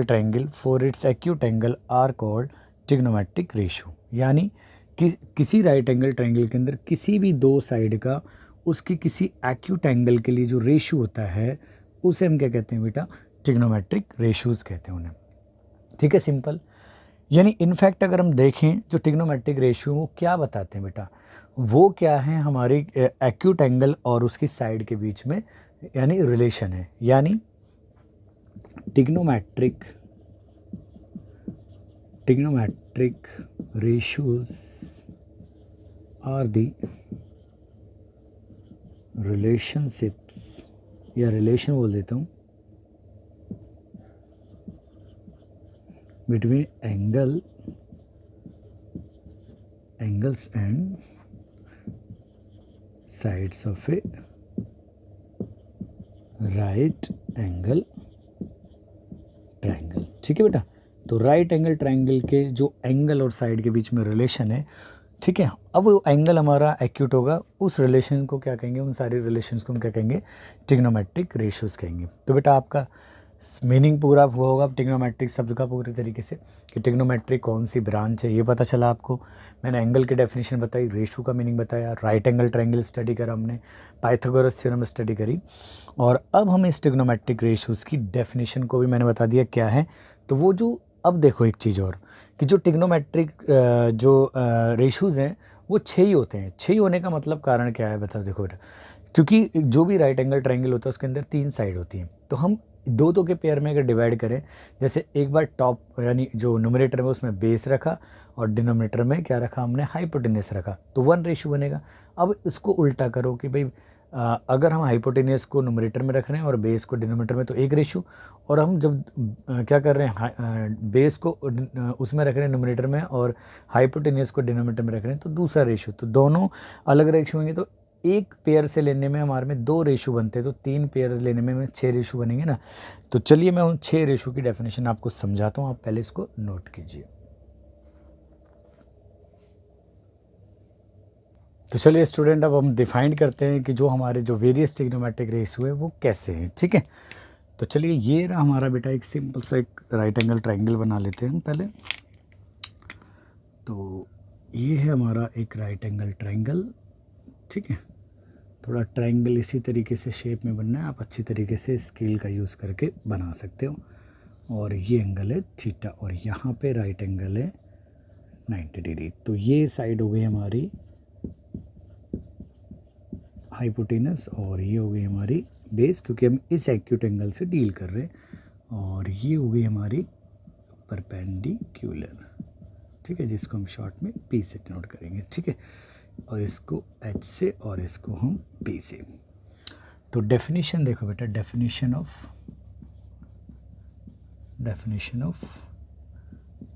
triangle for its acute angle are called trigonometric ratio. यानी किसी राइट एंगल ट्रायंगल के अंदर किसी भी दो साइड का उसकी किसी एक्यूट एंगल के लिए जो रेशियो होता है उसे हम क्या कहते हैं बेटा, ट्रिग्नोमेट्रिक रेशियोज कहते हैं उन्हें। ठीक है, सिंपल। यानी इनफैक्ट अगर हम देखें जो ट्रिग्नोमेट्रिक रेशियो वो क्या बताते हैं बेटा, वो क्या है, हमारी एक्यूट एंगल और उसकी साइड के बीच में यानी रिलेशन है। यानी trigonometric ratios are the relationships, या रिलेशन बोल देता हूँ, between angles and sides of a right angle triangle. ठीक है बेटा, तो राइट एंगल ट्रायंगल के जो एंगल और साइड के बीच में रिलेशन है, ठीक है, अब वो एंगल हमारा एक्यूट होगा, उस रिलेशन को क्या कहेंगे, उन सारे रिलेशंस को हम क्या कहेंगे, ट्रिग्नोमेट्रिक रेशियोज कहेंगे। तो बेटा आपका मीनिंग पूरा हुआ होगा ट्रिग्नोमेट्रिक शब्द का पूरी तरीके से, कि ट्रिग्नोमेट्रिक कौन सी ब्रांच है ये पता चला आपको। मैंने एंगल की डेफिनेशन बताई, रेशियो का मीनिंग बताया, राइट एंगल ट्रायंगल स्टडी करा हमने, पाइथागोरस थ्योरम स्टडी करी, और अब हम इस ट्रिग्नोमेट्रिक रेशियोज़ की डेफिनेशन को भी मैंने बता दिया क्या है। तो वो जो अब देखो एक चीज़ और, कि जो ट्रिग्नोमेट्रिक जो रेशियोज़ हैं वो 6 ही होते हैं। 6 होने का मतलब कारण क्या है बताओ। देखो बेटा, क्योंकि जो भी राइट एंगल ट्रायंगल होता है उसके अंदर 3 साइड होती हैं, तो हम दो के पेयर में अगर डिवाइड करें, जैसे एक बार टॉप यानी जो न्यूमरेटर में उसमें बेस रखा और डिनोमिनेटर में क्या रखा हमने, हाइपोटेनस रखा, तो 1 रेशियो बनेगा। अब इसको उल्टा करो कि भाई अगर हम हाइपोटेनियस को न्यूमरेटर में रख रहे हैं और बेस को डिनोमिनेटर में, तो 1 रेशियो, और हम जब क्या कर रहे हैं, बेस को उसमें रख रहे हैं न्यूमरेटर में और हाइपोटेनियस को डिनोमिनेटर में रख रहे हैं, तो दूसरा रेशियो। तो दोनों अलग रेशियो होंगे, तो एक पेयर से लेने में हमारे में 2 रेशियो बनते हैं, तो 3 पेयर लेने में 6 रेशियो बनेंगे ना। तो चलिए मैं उन 6 रेशियो की डेफिनेशन आपको समझाता हूँ, आप पहले इसको नोट कीजिए। तो चलिए स्टूडेंट, अब हम डिफाइन करते हैं कि जो हमारे जो वेरियस ट्रिग्नोमेट्रिक रेशियो है वो कैसे हैं। ठीक है, तो चलिए ये रहा हमारा बेटा एक सिंपल सा एक राइट एंगल ट्रायंगल बना लेते हैं हम पहले। तो ये है हमारा एक राइट एंगल ट्रायंगल। ठीक है, थोड़ा ट्रायंगल इसी तरीके से शेप में बनना है, आप अच्छी तरीके से स्केल का यूज़ करके बना सकते हो। और ये एंगल है थीटा, और यहाँ पे राइट एंगल है 90 डिग्री। तो ये साइड हो गई हमारी हाइपोटेनस और ये हो गई हमारी बेस, क्योंकि हम इस एक्यूट एंगल से डील कर रहे हैं। और ये हो गई हमारी परपेंडिकुलर, ठीक है, जिसको हम शॉर्ट में पी से नोट करेंगे। ठीक है, और इसको एच से और इसको हम पी से। तो डेफिनेशन देखो बेटा, डेफिनेशन ऑफ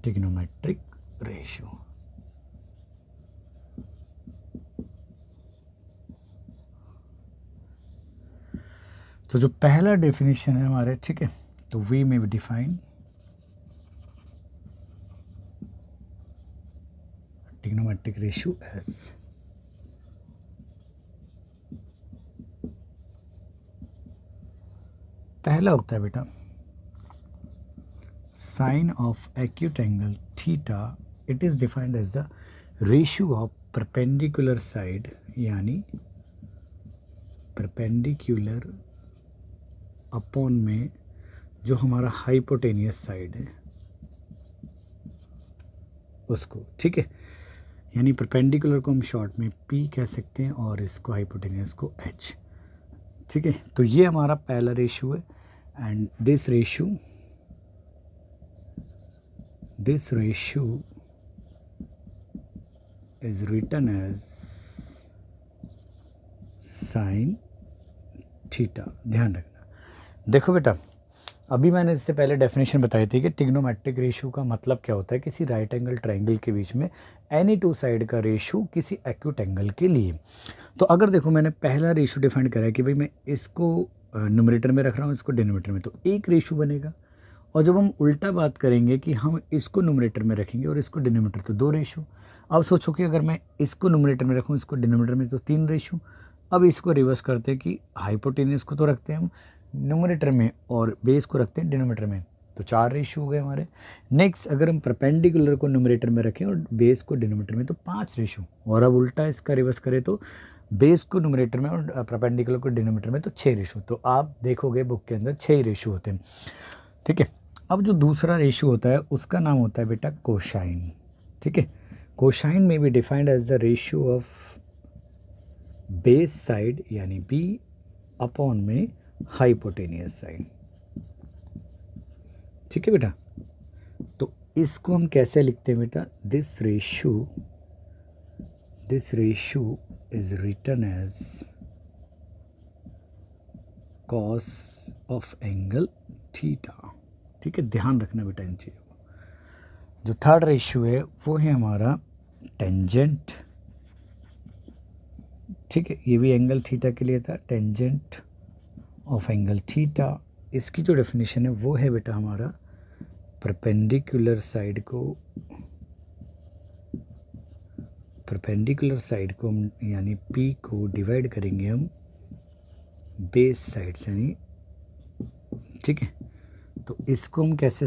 ट्रिग्नोमेट्रिक रेशियो। तो जो पहला डेफिनेशन है हमारे, ठीक है, तो वी में डिफाइन ट्रिग्नोमेट्रिक रेशियो एज पहला होता है बेटा sine of acute angle theta, it is defined as the ratio of perpendicular side, यानी परपेंडिकुलर अपॉन में जो हमारा हाइपोटेनियस साइड है उसको। ठीक है, यानी परपेंडिकुलर को हम शॉर्ट में पी कह सकते हैं और इसको हाइपोटेनियस को एच। ठीक है, तो ये हमारा पहला रेशियो है, and this ratio is written as sine theta. ध्यान रखना। देखो बेटा, अभी मैंने इससे पहले डेफिनेशन बताई थी कि ट्रिग्नोमेट्रिक रेशियो का मतलब क्या होता है, किसी राइट एंगल ट्रायंगल के बीच में एनी 2 साइड का रेशियो किसी एक्यूट एंगल के लिए। तो अगर देखो मैंने पहला रेशियो डिफाइन करा है कि भाई मैं इसको न्यूमरेटर में रख रहा हूँ, इसको डिनोमिनेटर में, तो 1 रेशियो बनेगा। और जब हम उल्टा बात करेंगे कि हम इसको न्यूमरेटर में रखेंगे और इसको डिनोमिनेटर, तो 2 रेशियो। अब सोचो कि अगर मैं इसको न्यूमरेटर में रखूँ, इसको डिनोमिनेटर में, तो 3 रेशियो। अब इसको रिवर्स करते हैं कि हाइपोटेनियस को तो रखते हैं हम न्यूमरेटर में और बेस को रखते हैं डिनोमिनेटर में, तो 4 रेशियो हो गए हमारे। नेक्स्ट, अगर हम परपेंडिकुलर को न्यूमरेटर में रखें और बेस को डिनोमिनेटर में, तो 5 रेशियो। और अब उल्टा इसका रिवर्स करें तो बेस को न्यूमरेटर में और परपेंडिकुलर को डिनोमिनेटर में, तो 6 रेशियो। तो आप देखोगे बुक के अंदर 6 रेशियो होते हैं। ठीक है, अब जो दूसरा रेशियो होता है उसका नाम होता है बेटा कोसाइन। ठीक है, कोसाइन में भी defined as the ratio of base side यानी बी अपॉन में हाइपोटेनियस साइड। ठीक है बेटा, तो इसको हम कैसे लिखते हैं बेटा, this ratio is written as cos of angle theta. ठीक है, ध्यान रखना बेटा इन चीज़ों को। जो थर्ड रेशियो है वो है हमारा टेंजेंट, ठीक है, ये भी एंगल थीटा के लिए था, टेंजेंट ऑफ एंगल थीटा। इसकी जो डेफिनेशन है वो है बेटा हमारा परपेंडिकुलर साइड को यानी P को डिवाइड करेंगे हम बेस साइड से, यानी ठीक है। तो इसको हम कैसे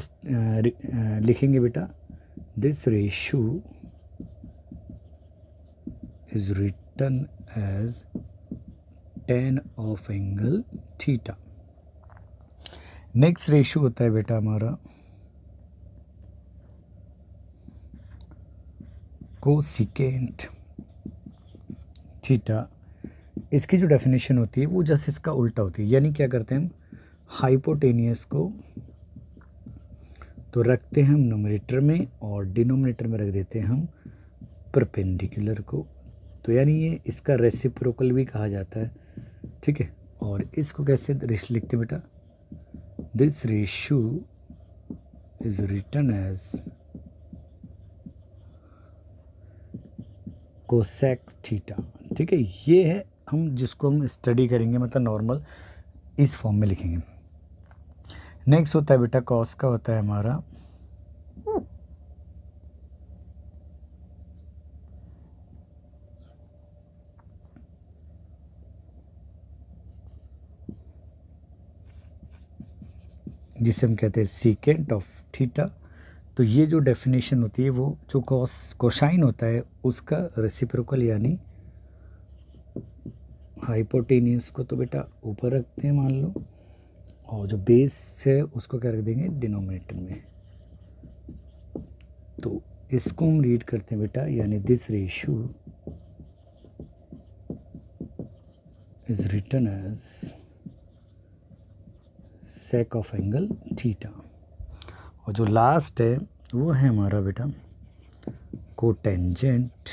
लिखेंगे बेटा, this ratio is written as tan of angle theta. Next ratio होता है बेटा हमारा कोसिकेंट थीटा। इसकी जो डेफिनेशन होती है वो जस्ट इसका उल्टा होती है, यानी क्या करते हैं हम, हाइपोटेनियस को तो रखते हैं हम न्यूमरेटर में और डिनोमिनेटर में रख देते हैं हम परपेंडिकुलर को, तो यानी ये इसका रेसिप्रोकल भी कहा जाता है, ठीक है। और इसको कैसे लिखते हैं बेटा, this ratio is written as cosec theta, ठीक है। ये है हम जिसको हम स्टडी करेंगे, मतलब नॉर्मल इस फॉर्म में लिखेंगे। नेक्स्ट होता है बेटा कॉस का, होता है हमारा जिसे हम कहते हैं सीकेंट ऑफ थीटा। तो ये जो डेफिनेशन होती है वो जो कोसाइन होता है उसका रेसिप्रोकल, यानी हाइपोटेनियस को तो बेटा ऊपर रखते हैं मान लो, और जो बेस है उसको क्या रख देंगे डिनोमिनेटर में। तो इसको हम रीड करते हैं बेटा, यानी this ratio is written as sec of angle theta. और जो लास्ट है वो है हमारा बेटा कोटेंजेंट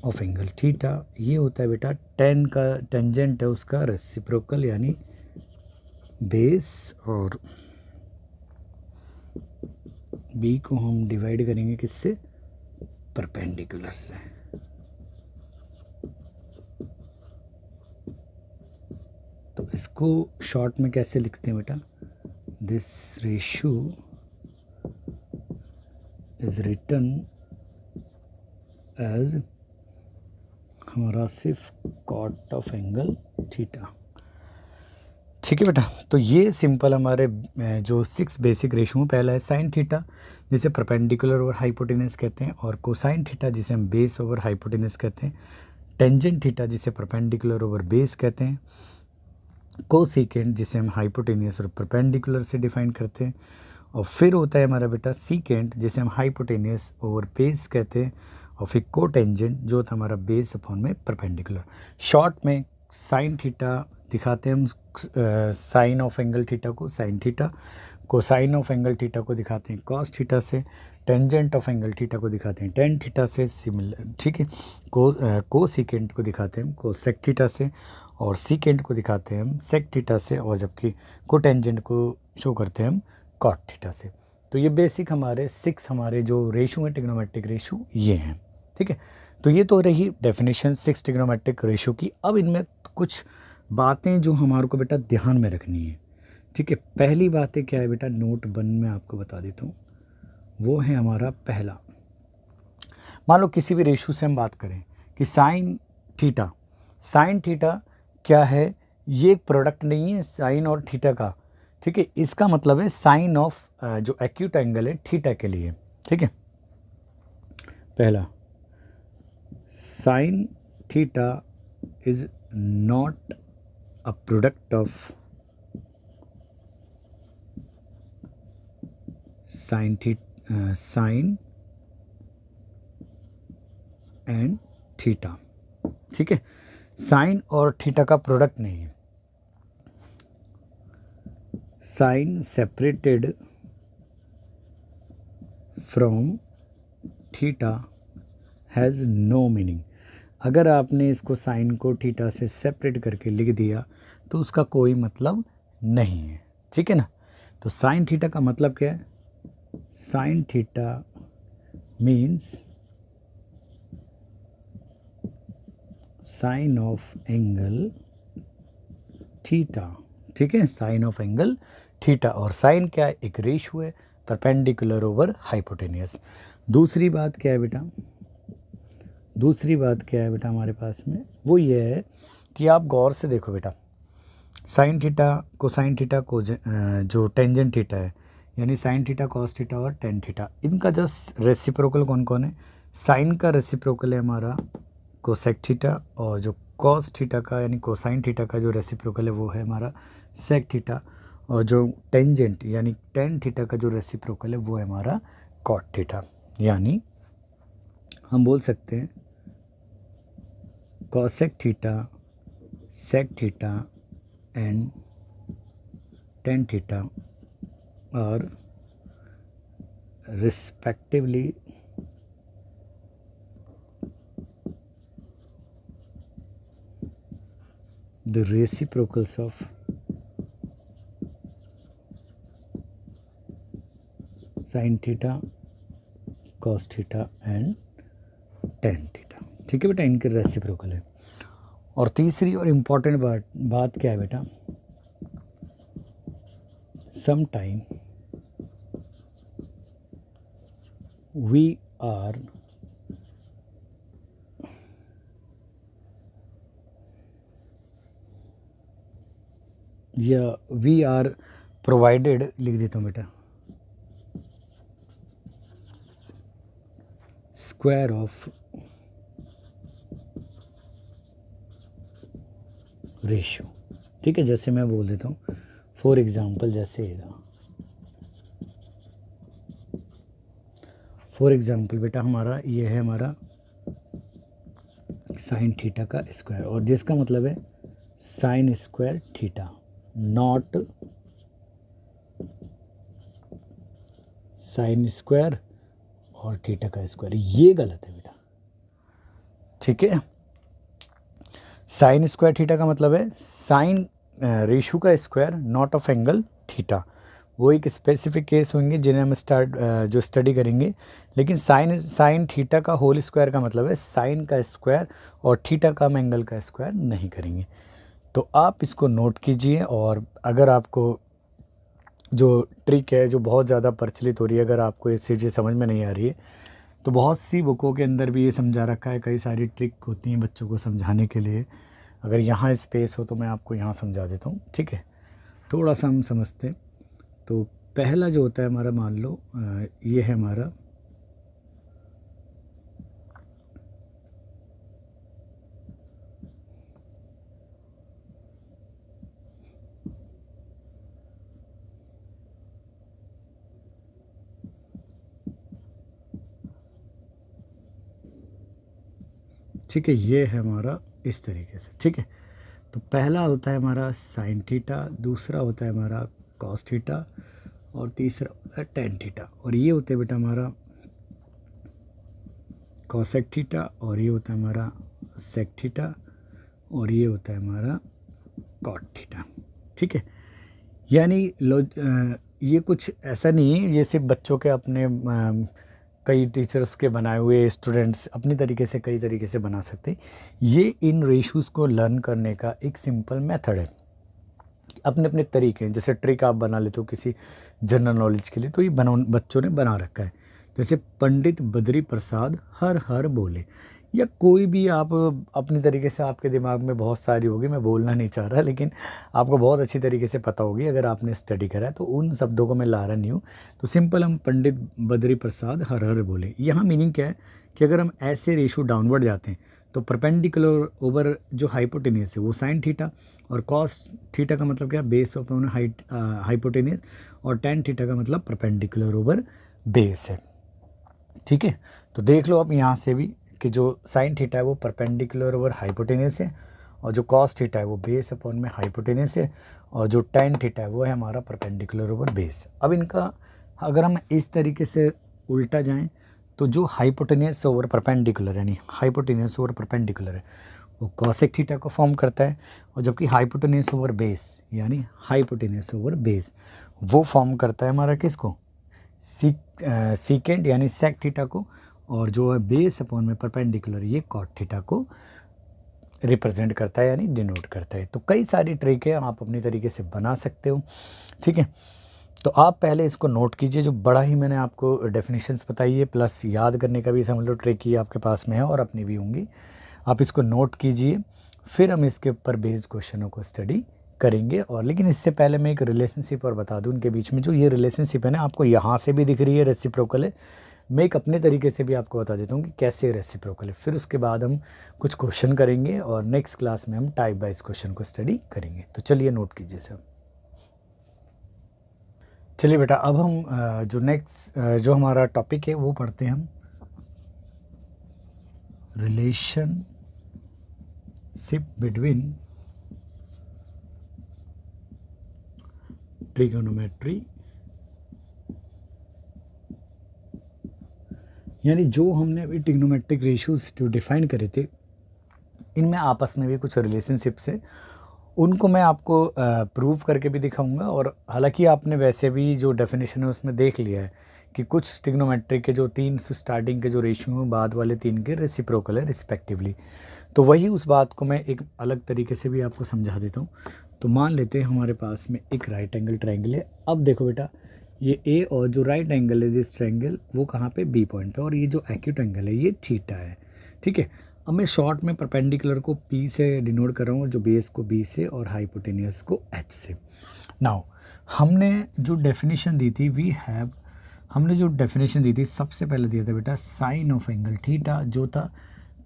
ऑफ एंगल थीटा। ये होता है बेटा टेन का टेंजेंट है उसका रेसिप्रोकल, यानी बेस, और बी को हम डिवाइड करेंगे किससे, परपेंडिकुलर से। तो इसको शॉर्ट में कैसे लिखते हैं बेटा, this ratio is written as हमारा सिर्फ कॉट ऑफ एंगल थीटा, ठीक है बेटा। तो ये सिंपल हमारे जो 6 बेसिक रेशियो, पहला है साइन थीटा जिसे परपेंडिकुलर ओवर हाइपोटेनस कहते हैं, और कोसाइन थीटा जिसे हम बेस ओवर हाइपोटेनस कहते हैं, टेंजेंट थीटा जिसे परपेंडिकुलर ओवर बेस कहते हैं, कोसिकेंट जिसे हम हाइपोटेनियस और परपेंडिकुलर से डिफाइन करते हैं, और फिर होता है हमारा बेटा सीकेंट जिसे हम हाइपोटेनियस ओवर बेस कहते हैं, और फिर कोटेंजेंट जो होता है हमारा बेस अपॉन में परपेंडिकुलर। शॉर्ट में साइन थीटा दिखाते हैं हम साइन ऑफ एंगल थीटा को sine theta, cosine of angle theta को दिखाते हैं कॉस थीटा से, टेंजेंट ऑफ एंगल थीटा को दिखाते हैं टेन थीटा से सिमिलर, ठीक है। कोसिकेंट को दिखाते हैं कोसेक थीटा से, और सीकेंट को दिखाते हैं हम सेक थीटा से, और जबकि कोटेंजेंट को शो करते हैं हम कॉट थीटा से। तो ये बेसिक हमारे 6 हमारे जो रेशो है ट्रिग्नोमेट्रिक रेशो ये हैं, ठीक है। तो ये तो रही डेफिनेशन 6 ट्रिग्नोमेट्रिक रेशो की। अब इनमें कुछ बातें जो हमारे को बेटा ध्यान में रखनी है, ठीक है। पहली बातें क्या है बेटा, नोट 1 में आपको बता देता हूँ, वो है हमारा पहला, मान लो किसी भी रेशो से हम बात करें कि साइन थीटा क्या है, ये एक प्रोडक्ट नहीं है साइन और थीटा का, ठीक है। इसका मतलब है साइन ऑफ जो एक्यूट एंगल है थीटा के लिए, ठीक है। पहला, sine theta is not a product of sine and theta, ठीक है। साइन और थीटा का प्रोडक्ट नहीं है। Sine separated from theta has no meaning. अगर आपने इसको साइन को थीटा से सेपरेट करके लिख दिया तो उसका कोई मतलब नहीं है, ठीक है ना। तो साइन थीटा का मतलब क्या है, sine theta means sign of angle theta, ठीक है, साइन ऑफ एंगल थीटा। और साइन क्या है, एक रेशियो है परपेंडिकुलर ओवर हाइपोटेनियस। दूसरी बात क्या है बेटा, दूसरी बात क्या है बेटा हमारे पास में, वो ये है कि आप गौर से देखो बेटा, साइन थीटा कोसाइन थीटा को जो टेंजेंट थीटा है, यानी साइन थीटा कॉस थीटा और टेन थीटा, इनका जस्ट रेसिप्रोकल कौन कौन है। साइन का रेसिप्रोकल है हमारा कोसेक थीटा, और जो कॉस थीटा का यानी कोसाइन थीटा का जो रेसिप्रोकल है वो है हमारा सेक थीटा, और जो टेंजेंट यानी टेन थीटा का जो रेसिप्रोकल है वो है हमारा कॉट थीटा। यानी हम बोल सकते हैं cosec theta, sec theta and tan theta और respectively the reciprocals of sin theta, cos theta and tan theta, ठीक है बेटा, इनके रेसिप्रोकल है। और तीसरी और इम्पॉर्टेंट बात क्या है बेटा, सम टाइम वी आर या वी आर प्रोवाइडेड, लिख देता हूँ बेटा, स्क्वायर ऑफ रेशियो, ठीक है। जैसे मैं बोल देता हूँ फॉर एग्जांपल, जैसे फॉर एग्जांपल बेटा हमारा ये है हमारा साइन थीटा का स्क्वायर, और जिसका मतलब है sine square theta, not sine square और थीटा का स्क्वायर, ये गलत है बेटा, ठीक है। साइन स्क्वायर थीटा का मतलब है साइन रेशो का square, not of angle theta. वो एक स्पेसिफिक केस होंगे जिन्हें हम जो स्टडी करेंगे। लेकिन साइन थीटा का होल स्क्वायर का मतलब है साइन का स्क्वायर, और थीटा का हम एंगल का स्क्वायर नहीं करेंगे। तो आप इसको नोट कीजिए, और अगर आपको जो ट्रिक है जो बहुत ज़्यादा प्रचलित हो रही है, अगर आपको ये चीज़ें समझ में नहीं आ रही है, तो बहुत सी बुकों के अंदर भी ये समझा रखा है, कई सारी ट्रिक होती हैं बच्चों को समझाने के लिए। अगर यहाँ स्पेस हो तो मैं आपको यहाँ समझा देता हूँ, ठीक है। थोड़ा सा हम समझते हैं। तो पहला जो होता है हमारा, मान लो ये है हमारा ठीक है, ये है हमारा इस तरीके से, ठीक है। तो पहला होता है हमारा साइन थीटा, दूसरा होता है हमारा कॉस थीटा, और तीसरा होता है टेन थीटा, और ये होता है बेटा हमारा कॉसेक थीटा, और ये होता है हमारा सेक थीटा, और ये होता है हमारा कॉट थीटा, ठीक है। यानी ये कुछ ऐसा नहीं है, ये सिर्फ बच्चों के अपने कई टीचर्स के बनाए हुए, स्टूडेंट्स अपनी तरीके से कई तरीके से बना सकते हैं। ये इन रेशूज़ को लर्न करने का एक सिंपल मेथड है। अपने अपने तरीके हैं, जैसे ट्रिक आप बना लेते हो किसी जनरल नॉलेज के लिए, तो ये बच्चों ने बना रखा है। जैसे पंडित बद्री प्रसाद हर हर बोले, या कोई भी आप अपनी तरीके से, आपके दिमाग में बहुत सारी होगी, मैं बोलना नहीं चाह रहा, लेकिन आपको बहुत अच्छी तरीके से पता होगी अगर आपने स्टडी करा है, तो उन शब्दों को मैं ला रहा नहीं हूँ। तो सिंपल हम पंडित बद्री प्रसाद हर हर बोले, यहाँ मीनिंग क्या है कि अगर हम ऐसे रेशो डाउनवर्ड जाते हैं तो परपेंडिकुलर ओवर जो हाइपोटेनियस है वो साइन थीटा, और कॉस थीटा का मतलब क्या, बेस अपॉन हाइपोटेनियस, और टेन थीटा का मतलब परपेंडिकुलर ओवर बेस है, ठीक है। तो देख लो आप यहाँ से भी कि जो साइन थीटा है वो परपेंडिकुलर ओवर हाइपोटेनियस है, और जो कॉस थीटा है वो बेस अपॉन में हाइपोटेनियस है, और जो टेन थीटा है वो है हमारा परपेंडिकुलर ओवर बेस। अब इनका अगर हम इस तरीके से उल्टा जाएं, तो जो हाइपोटेनियस ओवर परपेंडिकुलर यानी हाइपोटेनियस ओवर परपेंडिकुलर है वो कॉसेक थीटा को फॉर्म करता है, और जबकि हाइपोटेनियस ओवर बेस यानी हाइपोटेनियस ओवर बेस वो फॉर्म करता है हमारा किसको, सीकेंड यानी सेक थीटा को, और जो है बेस अपॉन में परपेंडिकुलर ये कॉट थीटा को रिप्रेजेंट करता है यानी डिनोट करता है। तो कई सारी ट्रिक है, आप अपनी तरीके से बना सकते हो, ठीक है। तो आप पहले इसको नोट कीजिए, जो बड़ा ही मैंने आपको डेफिनेशंस बताई है, प्लस याद करने का भी समझ लो ट्रिक ही आपके पास में है और अपनी भी होंगी। आप इसको नोट कीजिए, फिर हम इसके ऊपर बेस्ड क्वेश्चनों को स्टडी करेंगे। और लेकिन इससे पहले मैं एक रिलेशनशिप और बता दूं उनके बीच में। जो ये रिलेशनशिप है ना, आपको यहाँ से भी दिख रही है रेसिप्रोकल है। मैं एक अपने तरीके से भी आपको बता देता हूँ कि कैसे रेसिप्रोकल है। फिर उसके बाद हम कुछ क्वेश्चन करेंगे और नेक्स्ट क्लास में हम टाइप वाइज क्वेश्चन को स्टडी करेंगे। तो चलिए नोट कीजिए सब। चलिए बेटा, अब हम जो नेक्स्ट जो हमारा टॉपिक है वो पढ़ते हैं हम, रिलेशनशिप बिटवीन ट्रिगोनोमेट्री, यानी जो हमने अभी ट्रिग्नोमेट्रिक रेशियोज जो डिफाइन करे थे, इनमें आपस में भी कुछ रिलेशनशिप्स है, उनको मैं आपको प्रूव करके भी दिखाऊंगा। और हालांकि आपने वैसे भी जो डेफिनेशन है उसमें देख लिया है कि कुछ ट्रिग्नोमेट्रिक के जो 3 स्टार्टिंग के जो रेशियो हैं बाद वाले 3 के रेसिप्रोकल है रिस्पेक्टिवली। तो वही उस बात को मैं एक अलग तरीके से भी आपको समझा देता हूँ। तो मान लेते हैं हमारे पास में एक राइट एंगल ट्रायंगल है। अब देखो बेटा, ये ए और जो राइट एंगल है दिस ट्रायंगल वो कहाँ पे, बी पॉइंट पे, और ये जो एक्यूट एंगल है ये थीटा है, ठीक है। अब मैं शॉर्ट में परपेंडिकुलर को पी से डिनोट कर रहा हूँ, जो बेस को बी से और हाइपोटेनियस को एच से। नाउ हमने जो डेफिनेशन दी थी हमने जो डेफिनेशन दी थी सबसे पहले दिया था बेटा साइन ऑफ एंगल थीटा, जो था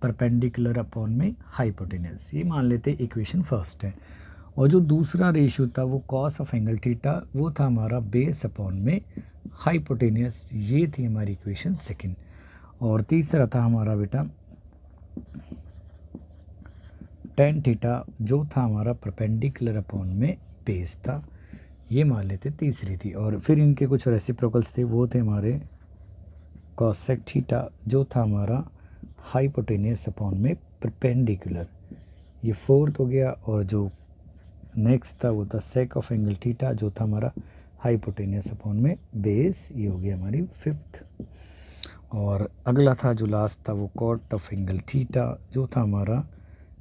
परपेंडिकुलर अपॉन में हाइपोटेनियस। ये मान लेते इक्वेशन फर्स्ट है। और जो दूसरा रेशियो था वो कॉस ऑफ एंगल थीटा, वो था हमारा बेस अपॉन में हाइपोटेनियस। ये थी हमारी इक्वेशन सेकंड। और तीसरा था हमारा बेटा टेन थीटा, जो था हमारा परपेंडिकुलर अपॉन में बेस था। ये मान लेते तीसरी थी। और फिर इनके कुछ रेसिप्रोकल्स थे, वो थे हमारे कॉसेक थीटा, जो था हमारा हाइपोटेनियस अपॉन में परपेंडिकुलर। ये फोर्थ हो गया। और जो नेक्स्ट था वो था सेक ऑफ एंगल थीटा, जो था हमारा हाइपोटेनियस अपॉन में बेस। ये हो गया हमारी फिफ्थ। और अगला था जो लास्ट था वो कॉट ऑफ एंगल थीटा, जो था हमारा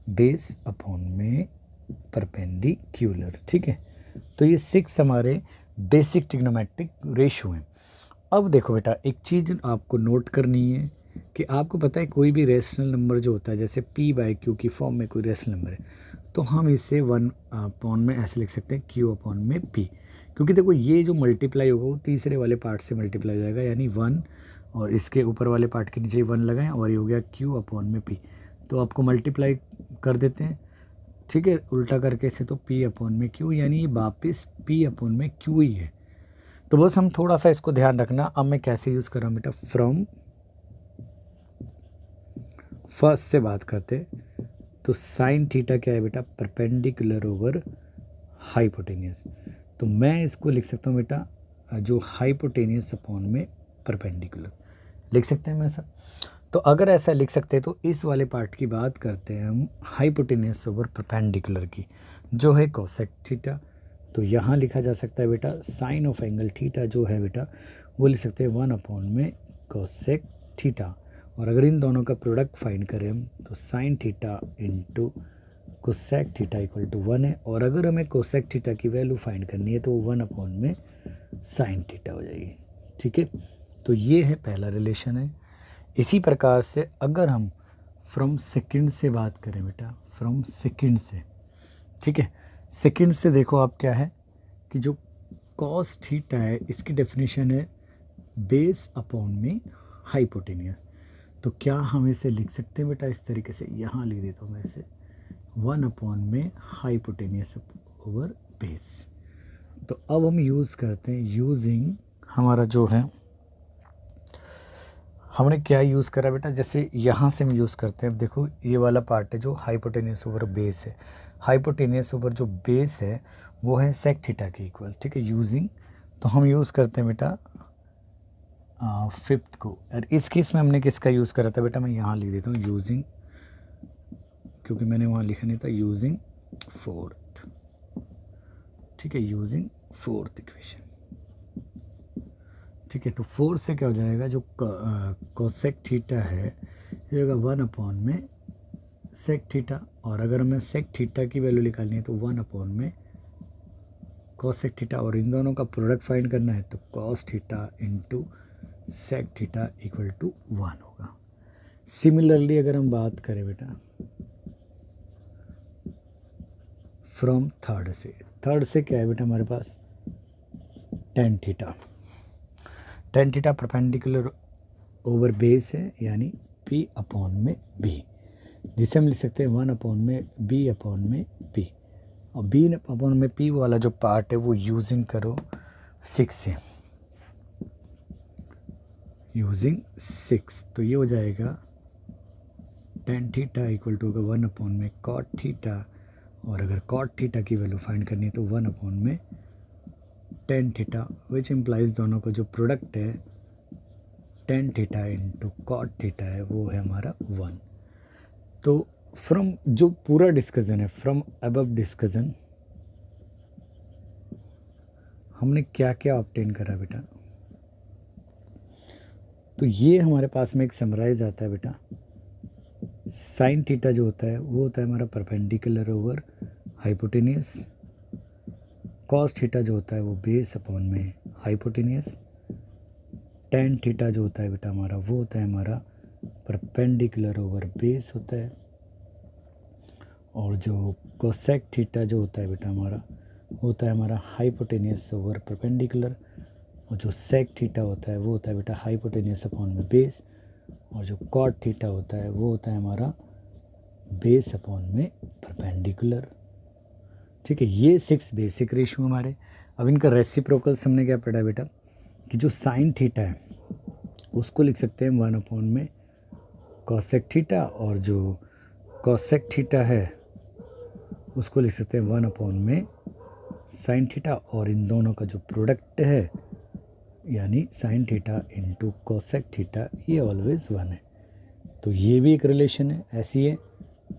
बेस अपॉन में परपेंडिकुलर, ठीक है। तो ये 6 हमारे बेसिक ट्रिग्नोमेट्रिक रेशियो हैं। अब देखो बेटा, एक चीज़ आपको नोट करनी है कि आपको पता है कोई भी रेशनल नंबर जो होता है, जैसे p बाई क्यू की फॉर्म में कोई रेशनल नंबर है, तो हम इसे 1 अपॉन में ऐसे लिख सकते हैं q अपॉन में p। क्योंकि देखो ये जो मल्टीप्लाई होगा वो तीसरे वाले पार्ट से मल्टीप्लाई हो जाएगा, यानी 1, और इसके ऊपर वाले पार्ट के नीचे 1 लगाएं, और ये हो गया q अपॉन में p। तो आपको मल्टीप्लाई कर देते हैं, ठीक है, उल्टा करके इसे, तो p अपॉन में q, यानी ये वापस p अपॉन में q ही है। तो बस हम थोड़ा सा इसको ध्यान रखना। अब मैं कैसे यूज़ कर रहा हूँ बेटा, फ्रॉम फर्स्ट से बात करते। तो साइन थीटा क्या है बेटा, परपेंडिकुलर ओवर हाइपोटेनियस। तो मैं इसको लिख सकता हूँ बेटा जो हाइपोटेनियस अपॉन में परपेंडिकुलर लिख सकते हैं मैं सर। तो अगर ऐसा लिख सकते हैं तो इस वाले पार्ट की बात करते हैं हम हाइपोटेनियस ओवर परपेंडिकुलर की, जो है कोसेक थीटा। तो यहाँ लिखा जा सकता है बेटा साइन ऑफ एंगल थीटा जो है बेटा वो लिख सकते हैं 1 अपॉन में कोसेक थीटा। और अगर इन दोनों का प्रोडक्ट फाइंड करें हम, तो sine theta into cosec theta equal to 1 है। और अगर हमें कोसेक थीटा की वैल्यू फाइंड करनी है तो वो 1 अपॉन में साइन थीटा हो जाएगी, ठीक है। तो ये है पहला रिलेशन है। इसी प्रकार से अगर हम फ्रॉम सेकंड से बात करें बेटा, फ्रॉम सेकंड से, ठीक है, सेकंड से देखो आप क्या है कि जो कॉस थीटा है इसकी डेफिनेशन है बेस अपॉन में हाइपोटेनियस। तो क्या हम इसे लिख सकते हैं बेटा इस तरीके से, यहाँ लिख देता हूँ मैं इसे 1 अपॉन में हाइपोटेनियस ओवर बेस। तो अब हम यूज़ करते हैं यूजिंग हमारा जो है, हमने क्या यूज़ करा बेटा, जैसे यहाँ से हम यूज़ करते हैं। देखो ये वाला पार्ट है जो हाइपोटेनियस ओवर बेस है, हाइपोटेनियस ओवर जो बेस है वो है सेक थीटा के इक्वल, ठीक है, यूजिंग। तो हम यूज़ करते हैं बेटा फिफ्थ को। और इस केस में हमने किसका यूज़ करा था बेटा, मैं यहाँ लिख देता हूँ यूजिंग, क्योंकि मैंने वहाँ लिखा नहीं था, यूजिंग फोर्थ, ठीक है, यूजिंग फोर्थ इक्वेशन, ठीक है। तो 4 से क्या हो जाएगा, जो कोसेक थीटा है ये होगा 1 अपॉन में सेक थीटा, और अगर हमें सेक थीटा की वैल्यू निकालनी है तो 1 अपॉन में कॉस सेक थीटा, और इन दोनों का प्रोडक्ट फाइंड करना है तो cos theta into sec theta equal to 1 होगा। सिमिलरली अगर हम बात करें बेटा फ्रॉम थर्ड से क्या है बेटा हमारे पास tan theta perpendicular over base है, यानी p अपॉन में b, जिसे हम लिख सकते हैं 1 अपॉन में b अपॉन में p, और b अपॉन में p वाला जो पार्ट है वो यूजिंग करो 6 से, यूजिंग 6, तो ये हो जाएगा tan theta equal to 1 upon में कॉट थीटा, और अगर कॉट थीटा की वैल्यू फाइंड करनी है तो 1 अपॉन में टेन थीटा, विच इम्प्लाइज दोनों का जो प्रोडक्ट है tan theta into cot theta है वो है हमारा 1। तो फ्रॉम जो पूरा डिस्कशन है, फ्रॉम अबव डिस्कशन हमने क्या क्या ऑब्टेन करा बेटा, तो ये हमारे पास में एक समराइज आता है बेटा, साइन थीटा जो होता है वो होता है हमारा perpendicular over hypotenuse, cos theta जो होता है वो बेस अपॉन में हाइपोटेनियस, टेन थीटा जो होता है बेटा हमारा वो होता है हमारा परपेंडिकुलर ओवर बेस होता है, और जो कोसेक थीटा जो होता है बेटा हमारा होता है हमारा हाइपोटेनियस ओवर परपेंडिकुलर, और जो सेक थीटा होता है वो होता है बेटा हाइपोटेनियस अपॉन में बेस, और जो कॉट थीटा होता है वो होता है हमारा बेस अपॉन में परपेंडिकुलर। ठीक है, ये 6 बेसिक रेशियो हमारे। अब इनका रेसिप्रोकल्स हमने क्या पढ़ा है बेटा कि जो साइन थीटा है उसको लिख सकते हैं 1 अपॉन में कॉसेक थीटा, और जो कॉसेक थीटा है उसको लिख सकते हैं 1 अपॉन में साइन थीटा, और इन दोनों का जो प्रोडक्ट है यानी sign theta into cosec theta ये ऑलवेज 1 है। तो ये भी एक रिलेशन है ऐसी है,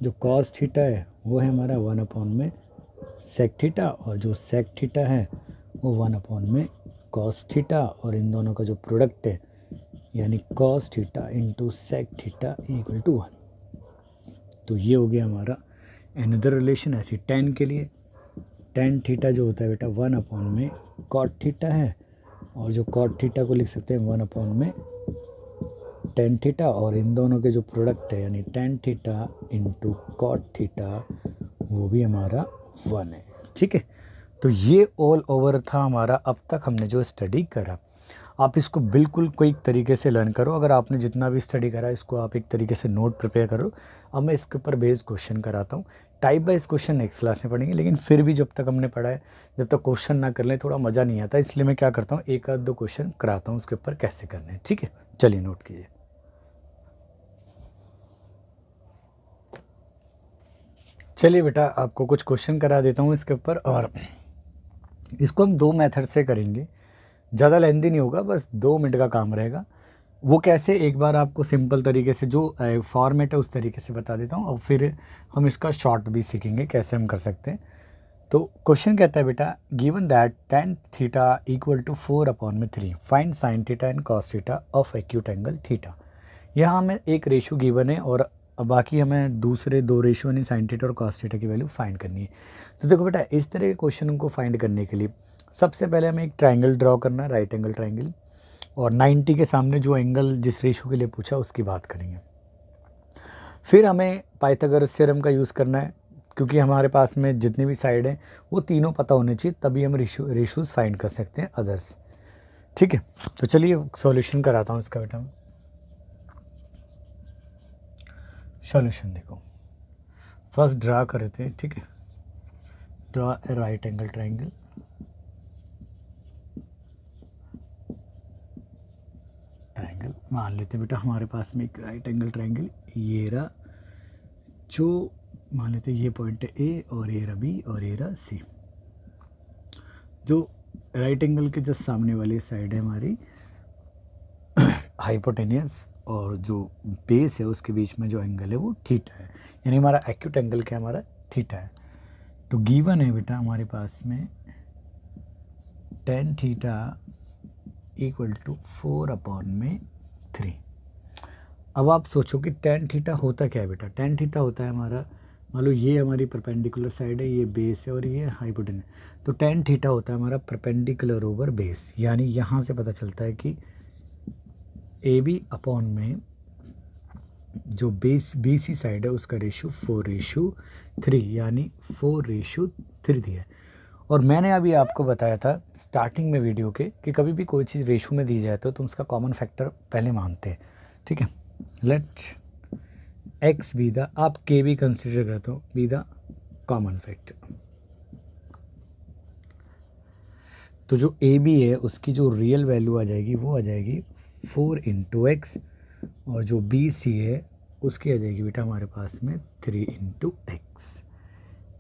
जो कॉस थीटा है वो है हमारा 1 अपॉन में सेक थीटा, और जो सेक थीटा है वो 1 अपॉन में कॉस थीटा, और इन दोनों का जो प्रोडक्ट है यानी cos theta into sec theta equal to 1। तो ये हो गया हमारा अनदर रिलेशन। ऐसी टेन के लिए टेन थीटा जो होता है बेटा 1 अपॉन में कॉट थीटा है, और जो कॉट थीटा को लिख सकते हैं 1 अपॉन में टेन थीटा, और इन दोनों के जो प्रोडक्ट है यानी tan theta into cot theta वो भी हमारा 1 है। ठीक है, तो ये ऑल ओवर था हमारा अब तक हमने जो स्टडी करा। आप इसको बिल्कुल कोई तरीके से लर्न करो। अगर आपने जितना भी स्टडी करा इसको आप एक तरीके से नोट प्रिपेयर करो। अब मैं इसके ऊपर बेस्ड क्वेश्चन कराता हूँ। Type wise question next class में पढ़ेंगे, लेकिन फिर भी जब तक हमने पढ़ा है जब तक क्वेश्चन ना कर लें थोड़ा मज़ा नहीं आता, इसलिए मैं क्या करता हूँ एक आध दो क्वेश्चन कराता हूँ उसके ऊपर कैसे करने हैं। ठीक है, चलिए नोट कीजिए। चलिए बेटा आपको कुछ क्वेश्चन करा देता हूँ इसके ऊपर, और इसको हम 2 मेथड से करेंगे, ज़्यादा लेंदी नहीं होगा, बस 2 मिनट का काम रहेगा। वो कैसे, एक बार आपको सिंपल तरीके से जो फॉर्मेट है उस तरीके से बता देता हूँ, और फिर हम इसका शॉर्ट भी सीखेंगे कैसे हम कर सकते हैं। तो क्वेश्चन कहता है बेटा given that tan theta equal to 4 upon में 3 find sine theta and cos theta of acute angle theta. यहाँ हमें एक रेशो गिवन है और बाकी हमें दूसरे 2 रेशो यानी साइन थीटा और कॉस थीटा की वैल्यू फाइंड करनी है। तो देखो बेटा इस तरह के क्वेश्चन को फाइंड करने के लिए सबसे पहले हमें एक ट्राइंगल ड्रॉ करना है, राइट एंगल ट्राइंगल, और 90 के सामने जो एंगल जिस रेशो के लिए पूछा उसकी बात करेंगे। फिर हमें पाइथागोरस थ्योरम का यूज़ करना है, क्योंकि हमारे पास में जितनी भी साइड हैं वो तीनों पता होने चाहिए, तभी हम रेशोज़ फाइंड कर सकते हैं अदर्स। ठीक है, तो चलिए सॉल्यूशन कराता हूँ इसका बेटा। सॉल्यूशन देखो, फर्स्ट ड्रा करते हैं। ठीक है, draw a right angle triangle. Triangle मान लेते हैं बेटा हमारे पास में एक राइट एंगल ट्राइंगल, ये रहा, जो मान लेते हैं ये पॉइंट है ए, और ये रहा बी, और ये रहा सी। जो राइट एंगल के जस्ट सामने वाली साइड है हमारी हाइपोटेनियस, और जो बेस है उसके बीच में जो एंगल है वो थीटा है, यानी हमारा एक्यूट एंगल क्या हमारा थीटा है। तो गिवन है बेटा हमारे पास में tan theta equal to 4 upon में 3। अब आप सोचो कि टेन थीटा होता क्या है बेटा। टेन थीटा होता है हमारा, मान लो ये हमारी परपेंडिकुलर साइड है, ये बेस है और ये हाइपोटेन्यूज। तो टेन थीटा होता है हमारा परपेंडिकुलर ओवर बेस, यानी यहाँ से पता चलता है कि ए बी अपॉन में जो बेस बी सी साइड है उसका रेशो 4:3, यानी 4:3 दिया है। और मैंने अभी आपको बताया था स्टार्टिंग में वीडियो के कि कभी भी कोई चीज़ रेशो में दी जाए तो तुम उसका कॉमन फैक्टर पहले मानते हैं, ठीक है। लेट एक्स बी द, आप के भी कंसिडर करते हो, बी द कॉमन फैक्टर। तो जो ए बी है उसकी जो रियल वैल्यू आ जाएगी वो आ जाएगी 4 × x, और जो बी सी है उसकी आ जाएगी बेटा हमारे पास में 3 × x,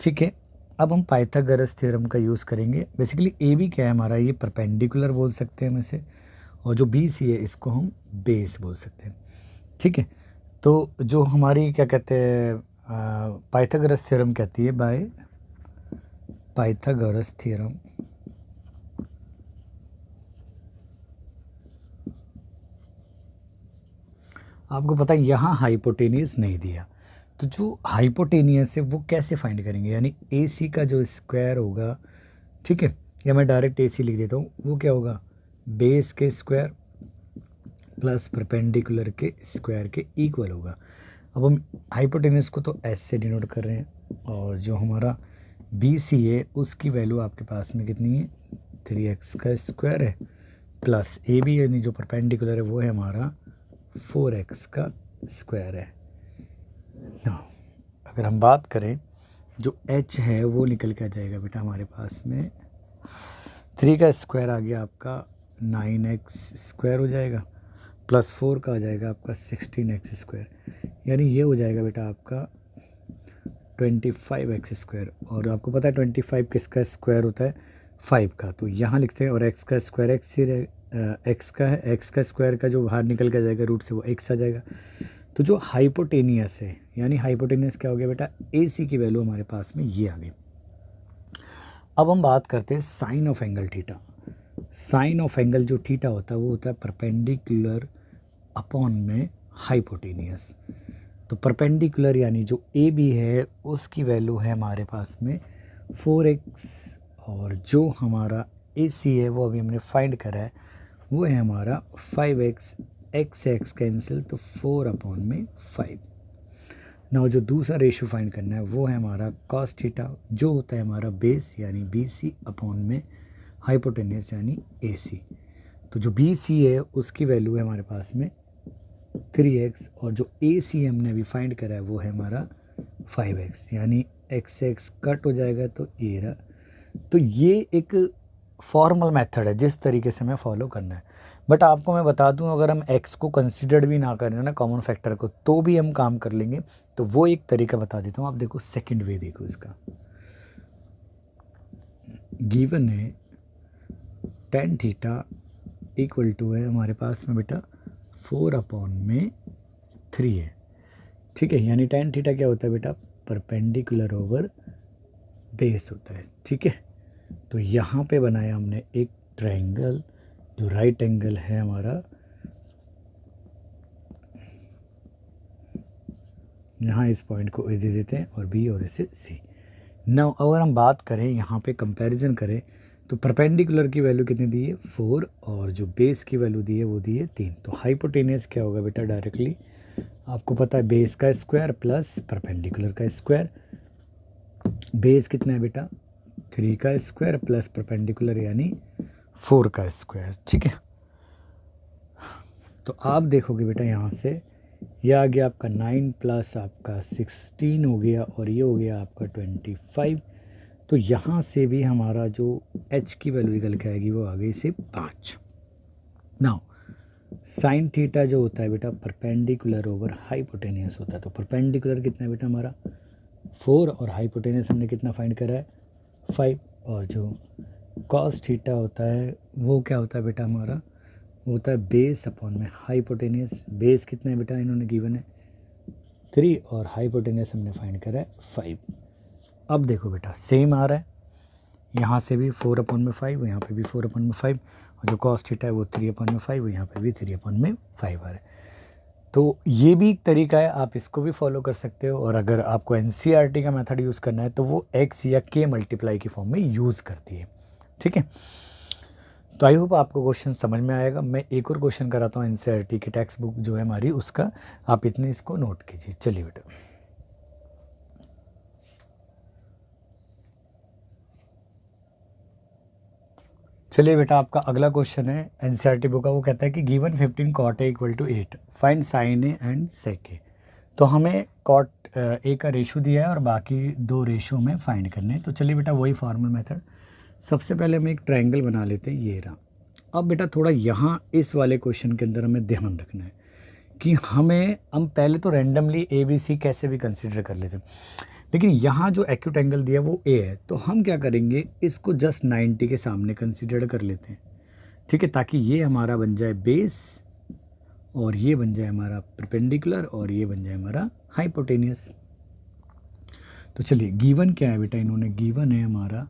ठीक है। अब हम पाइथागोरस थ्योरम का यूज़ करेंगे। बेसिकली ए बी क्या है हमारा, ये परपेंडिकुलर बोल सकते हैं हम इसे, और जो बी सी है इसको हम बेस बोल सकते हैं, ठीक है। तो जो हमारी क्या कहते हैं पाइथागोरस थ्योरम कहती है, बाय पाइथागोरस थ्योरम आपको पता है यहाँ हाइपोटेनियस नहीं दिया, तो जो हाइपोटेनियस है वो कैसे फाइंड करेंगे, यानी ए सी का जो स्क्वायर होगा, ठीक है, या मैं डायरेक्ट ए सी लिख देता हूँ, वो क्या होगा, बेस के स्क्वायर प्लस परपेंडिकुलर के स्क्वायर के इक्वल होगा। अब हम हाइपोटेनियस को तो एस से डिनोट कर रहे हैं, और जो हमारा बी सी है उसकी वैल्यू आपके पास में कितनी है, 3x का स्क्वायर है, प्लस ए बी यानी जो परपेंडिकुलर है वो है हमारा 4x का स्क्वायर है। अगर हम बात करें जो h है वो निकल के आ जाएगा बेटा हमारे पास में 3 का स्क्वायर आ गया आपका 9x स्क्वायर हो जाएगा, प्लस 4 का आ जाएगा आपका 16x स्क्वायर, यानी ये हो जाएगा बेटा आपका 25x स्क्वायर। और आपको पता है 25 किसका स्क्वायर होता है, 5 का, तो यहाँ लिखते हैं। और x का स्क्वायर x से x का है, x का स्क्वायर का जो बाहर निकल के जाएगा रूट से वो x आ जाएगा। तो जो हाइपोटेनियस है, यानी हाइपोटेनियस क्या हो गया बेटा, ए सी की वैल्यू हमारे पास में ये आ गई। अब हम बात करते हैं sine of angle theta. Sine of angle जो थीटा होता है वो होता है परपेंडिकुलर अपॉन में हाइपोटेनियस। तो परपेंडिकुलर यानी जो ए बी है उसकी वैल्यू है हमारे पास में 4x, और जो हमारा ए सी है वो अभी हमने फाइंड करा है वो है हमारा 5x, x कैंसिल, तो 4/5। ना जो दूसरा रेशियो फाइंड करना है वो है हमारा कॉस थीटा, जो होता है हमारा बेस यानी बी सी अपॉन में हाइपोटेनियस यानी ए सी। तो जो बी सी है उसकी वैल्यू है हमारे पास में 3x, और जो ए सी हमने अभी फाइंड करा है वो है हमारा 5x, यानी x कट हो जाएगा तो ये रहा। तो ये एक फॉर्मल मेथड है जिस तरीके से हमें फॉलो करना है। बट आपको मैं बता दूं अगर हम x को कंसिडर्ड भी ना करें ना कॉमन फैक्टर को, तो भी हम काम कर लेंगे। तो वो एक तरीका बता देता हूँ, आप देखो सेकंड वे देखो इसका। गिवन है tan थीटा इक्वल टू है हमारे पास में बेटा 4/3 है, ठीक है। यानी tan थीटा क्या होता है बेटा, परपेंडिकुलर ओवर बेस होता है, ठीक है। तो यहाँ पे बनाया हमने एक ट्रायंगल जो राइट एंगल है हमारा, यहाँ इस पॉइंट को ए दे देते हैं और बी और इसे सी। नाउ अगर हम बात करें यहाँ पे कंपैरिजन करें तो परपेंडिकुलर की वैल्यू कितनी दी है 4, और जो बेस की वैल्यू दी है वो दी है 3। तो हाइपोटेनियस क्या होगा बेटा, डायरेक्टली आपको पता है बेस का स्क्वायर प्लस परपेंडिकुलर का स्क्वायर। बेस कितना है बेटा 3 का स्क्वायर प्लस परपेंडिकुलर यानी 4 का स्क्वायर, ठीक है। तो आप देखोगे बेटा यहाँ से यह आ गया आपका 9 प्लस आपका 16 हो गया, और ये हो गया आपका 25। तो यहाँ से भी हमारा जो h की वैल्यू निकल के आएगी वो आ गई से 5। नाउ साइन थीटा जो होता है बेटा परपेंडिकुलर ओवर हाइपोटेनियस होता है। तो परपेंडिकुलर कितना है बेटा हमारा 4, और हाइपोटेनियस हमने कितना फाइंड करा है 5। और जो कॉस थीटा होता है वो क्या होता है बेटा हमारा, वो होता है बेस अपॉन में हाइपोटेनियस। बेस कितना है बेटा इन्होंने गिवन है 3, और हाइपोटेनियस हमने फाइंड करा है 5। अब देखो बेटा सेम आ रहा है, यहाँ से भी 4/5, यहाँ पे भी 4/5, और जो कॉस थीटा है वो 3/5, यहाँ पे भी 3/5 आ रहा है। तो ये भी एक तरीका है, आप इसको भी फॉलो कर सकते हो। और अगर आपको एनसीईआरटी का मेथड यूज़ करना है तो वो एक्स या के मल्टीप्लाई की फॉर्म में यूज़ करती है। ठीक है, तो आई होप आपको क्वेश्चन समझ में आएगा। मैं एक और क्वेश्चन कराता हूँ एनसीईआरटी की टेक्स्ट बुक जो है हमारी, उसका आप इतने इसको नोट कीजिए। चलिए बेटा, चलिए बेटा, आपका अगला क्वेश्चन है एनसीईआरटी बुक का। वो कहता है कि given 15 cot A equal to 8 find sine A and sec A. तो हमें कॉट ए का रेशो दिया है और बाकी दो रेशो में फाइंड करने हैं। तो चलिए बेटा, वही फॉर्मल मेथड। सबसे पहले हम एक ट्रायंगल बना लेते हैं, ये रहा। अब बेटा थोड़ा यहाँ इस वाले क्वेश्चन के अंदर हमें ध्यान रखना है कि हम पहले तो रैंडमली ए बी सी कैसे भी कंसिडर कर लेते हैं, लेकिन यहाँ जो एक्यूट एंगल दिया वो ए है, तो हम क्या करेंगे, इसको जस्ट 90 के सामने कंसिडर कर लेते हैं। ठीक है, ताकि ये हमारा बन जाए बेस और ये बन जाए हमारा परपेंडिकुलर और ये बन जाए हमारा हाइपोटेनियस। तो चलिए, गिवन क्या है बेटा, इन्होंने गिवन है हमारा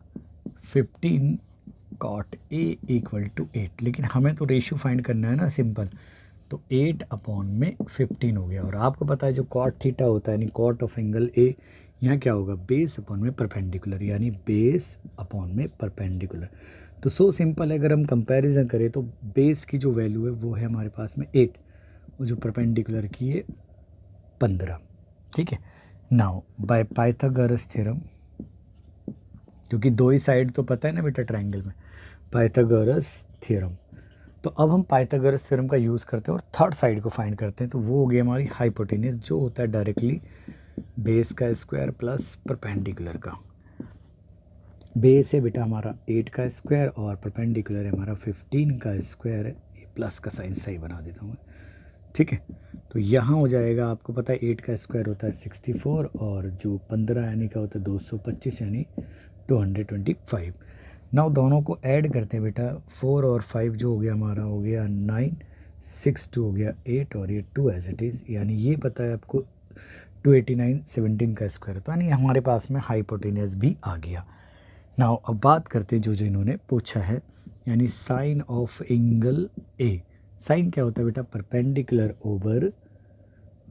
15 कॉट ए इक्वल टू 8, लेकिन हमें तो रेशियो फाइंड करना है ना, सिंपल। तो 8 अपॉन में 15 हो गया। और आपको पता है जो कॉट थीटा होता है, यानी कॉट ऑफ एंगल ए, यहाँ क्या होगा, बेस अपॉन में परपेंडिकुलर, यानी बेस अपॉन में परपेंडिकुलर। तो सो सिंपल है, अगर हम कंपैरिजन करें तो बेस की जो वैल्यू है वो है हमारे पास में 8, और जो परपेंडिकुलर की है 15। ठीक है, नाउ बाय पाइथागोरस थ्योरम, क्योंकि दो ही साइड तो पता है ना बेटा ट्रायंगल में, पाइथागोरस थ्योरम। तो अब हम पाइथागोरस थ्योरम का यूज़ करते हैं और थर्ड साइड को फाइंड करते हैं। तो वो हो गई हमारी हाइपोटेनियस, जो होता है डायरेक्टली बेस का स्क्वायर प्लस परपेंडिकुलर का। बेस है बेटा हमारा 8 का स्क्वायर और परपेंडिकुलर है हमारा 15 का स्क्वायर है। ये प्लस का साइन सही बना देता हूँ मैं। ठीक है, तो यहाँ हो जाएगा, आपको पता है 8 का स्क्वायर होता है 64 और जो 15 यानी का होता है 225 यानी 225। नाउ दोनों को ऐड करते हैं बेटा, 4 और 5 जो हो गया हमारा हो गया 9, 6 2 हो गया 8 और ये 2 एज इट इज़, यानी ये पता है आपको 289, 17 का स्क्वायर। तो यानी हमारे पास में हाइपोटेनियस भी आ गया। नाउ अब बात करते हैं जो इन्होंने पूछा है, यानी sine of angle A. Sine क्या होता है बेटा, परपेंडिकुलर ओवर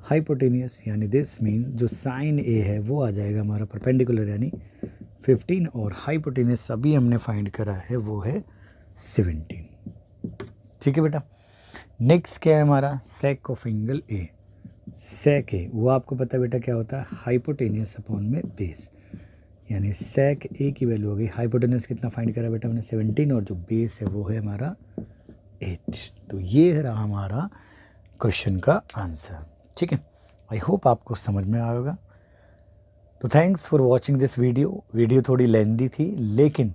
हाइपोटेनियस, यानी दिस मीन जो साइन ए है वो आ जाएगा हमारा परपेंडिकुलर यानी 15, और हाइपोटेनियस अभी हमने फाइंड करा है वो है 17। ठीक है बेटा, नेक्स्ट क्या है हमारा, सेक ऑफ एंगल ए। सेक ए वो आपको पता है बेटा क्या होता है, हाइपोटेनियस अपॉन में बेस, यानी सेक ए की वैल्यू हो गई। हाइपोटेनियस कितना फाइंड करा बेटा हमने 17, और जो बेस है वो है हमारा 8। तो ये रहा हमारा क्वेश्चन का आंसर। ठीक है, आई होप आपको समझ में आएगा। तो thanks for watching this video थोड़ी लेंदी थी, लेकिन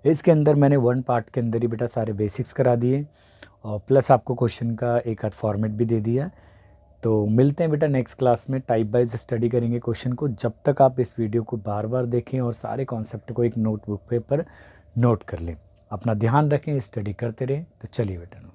इसके अंदर मैंने वन पार्ट के अंदर ही बेटा सारे बेसिक्स करा दिए और प्लस आपको क्वेश्चन का एक आध फॉर्मेट भी दे दिया। तो मिलते हैं बेटा नेक्स्ट क्लास में, टाइप वाइज स्टडी करेंगे क्वेश्चन को। जब तक आप इस वीडियो को बार बार देखें और सारे कॉन्सेप्ट को एक नोटबुक पे पर नोट कर लें। अपना ध्यान रखें, स्टडी करते रहें। तो चलिए बेटा।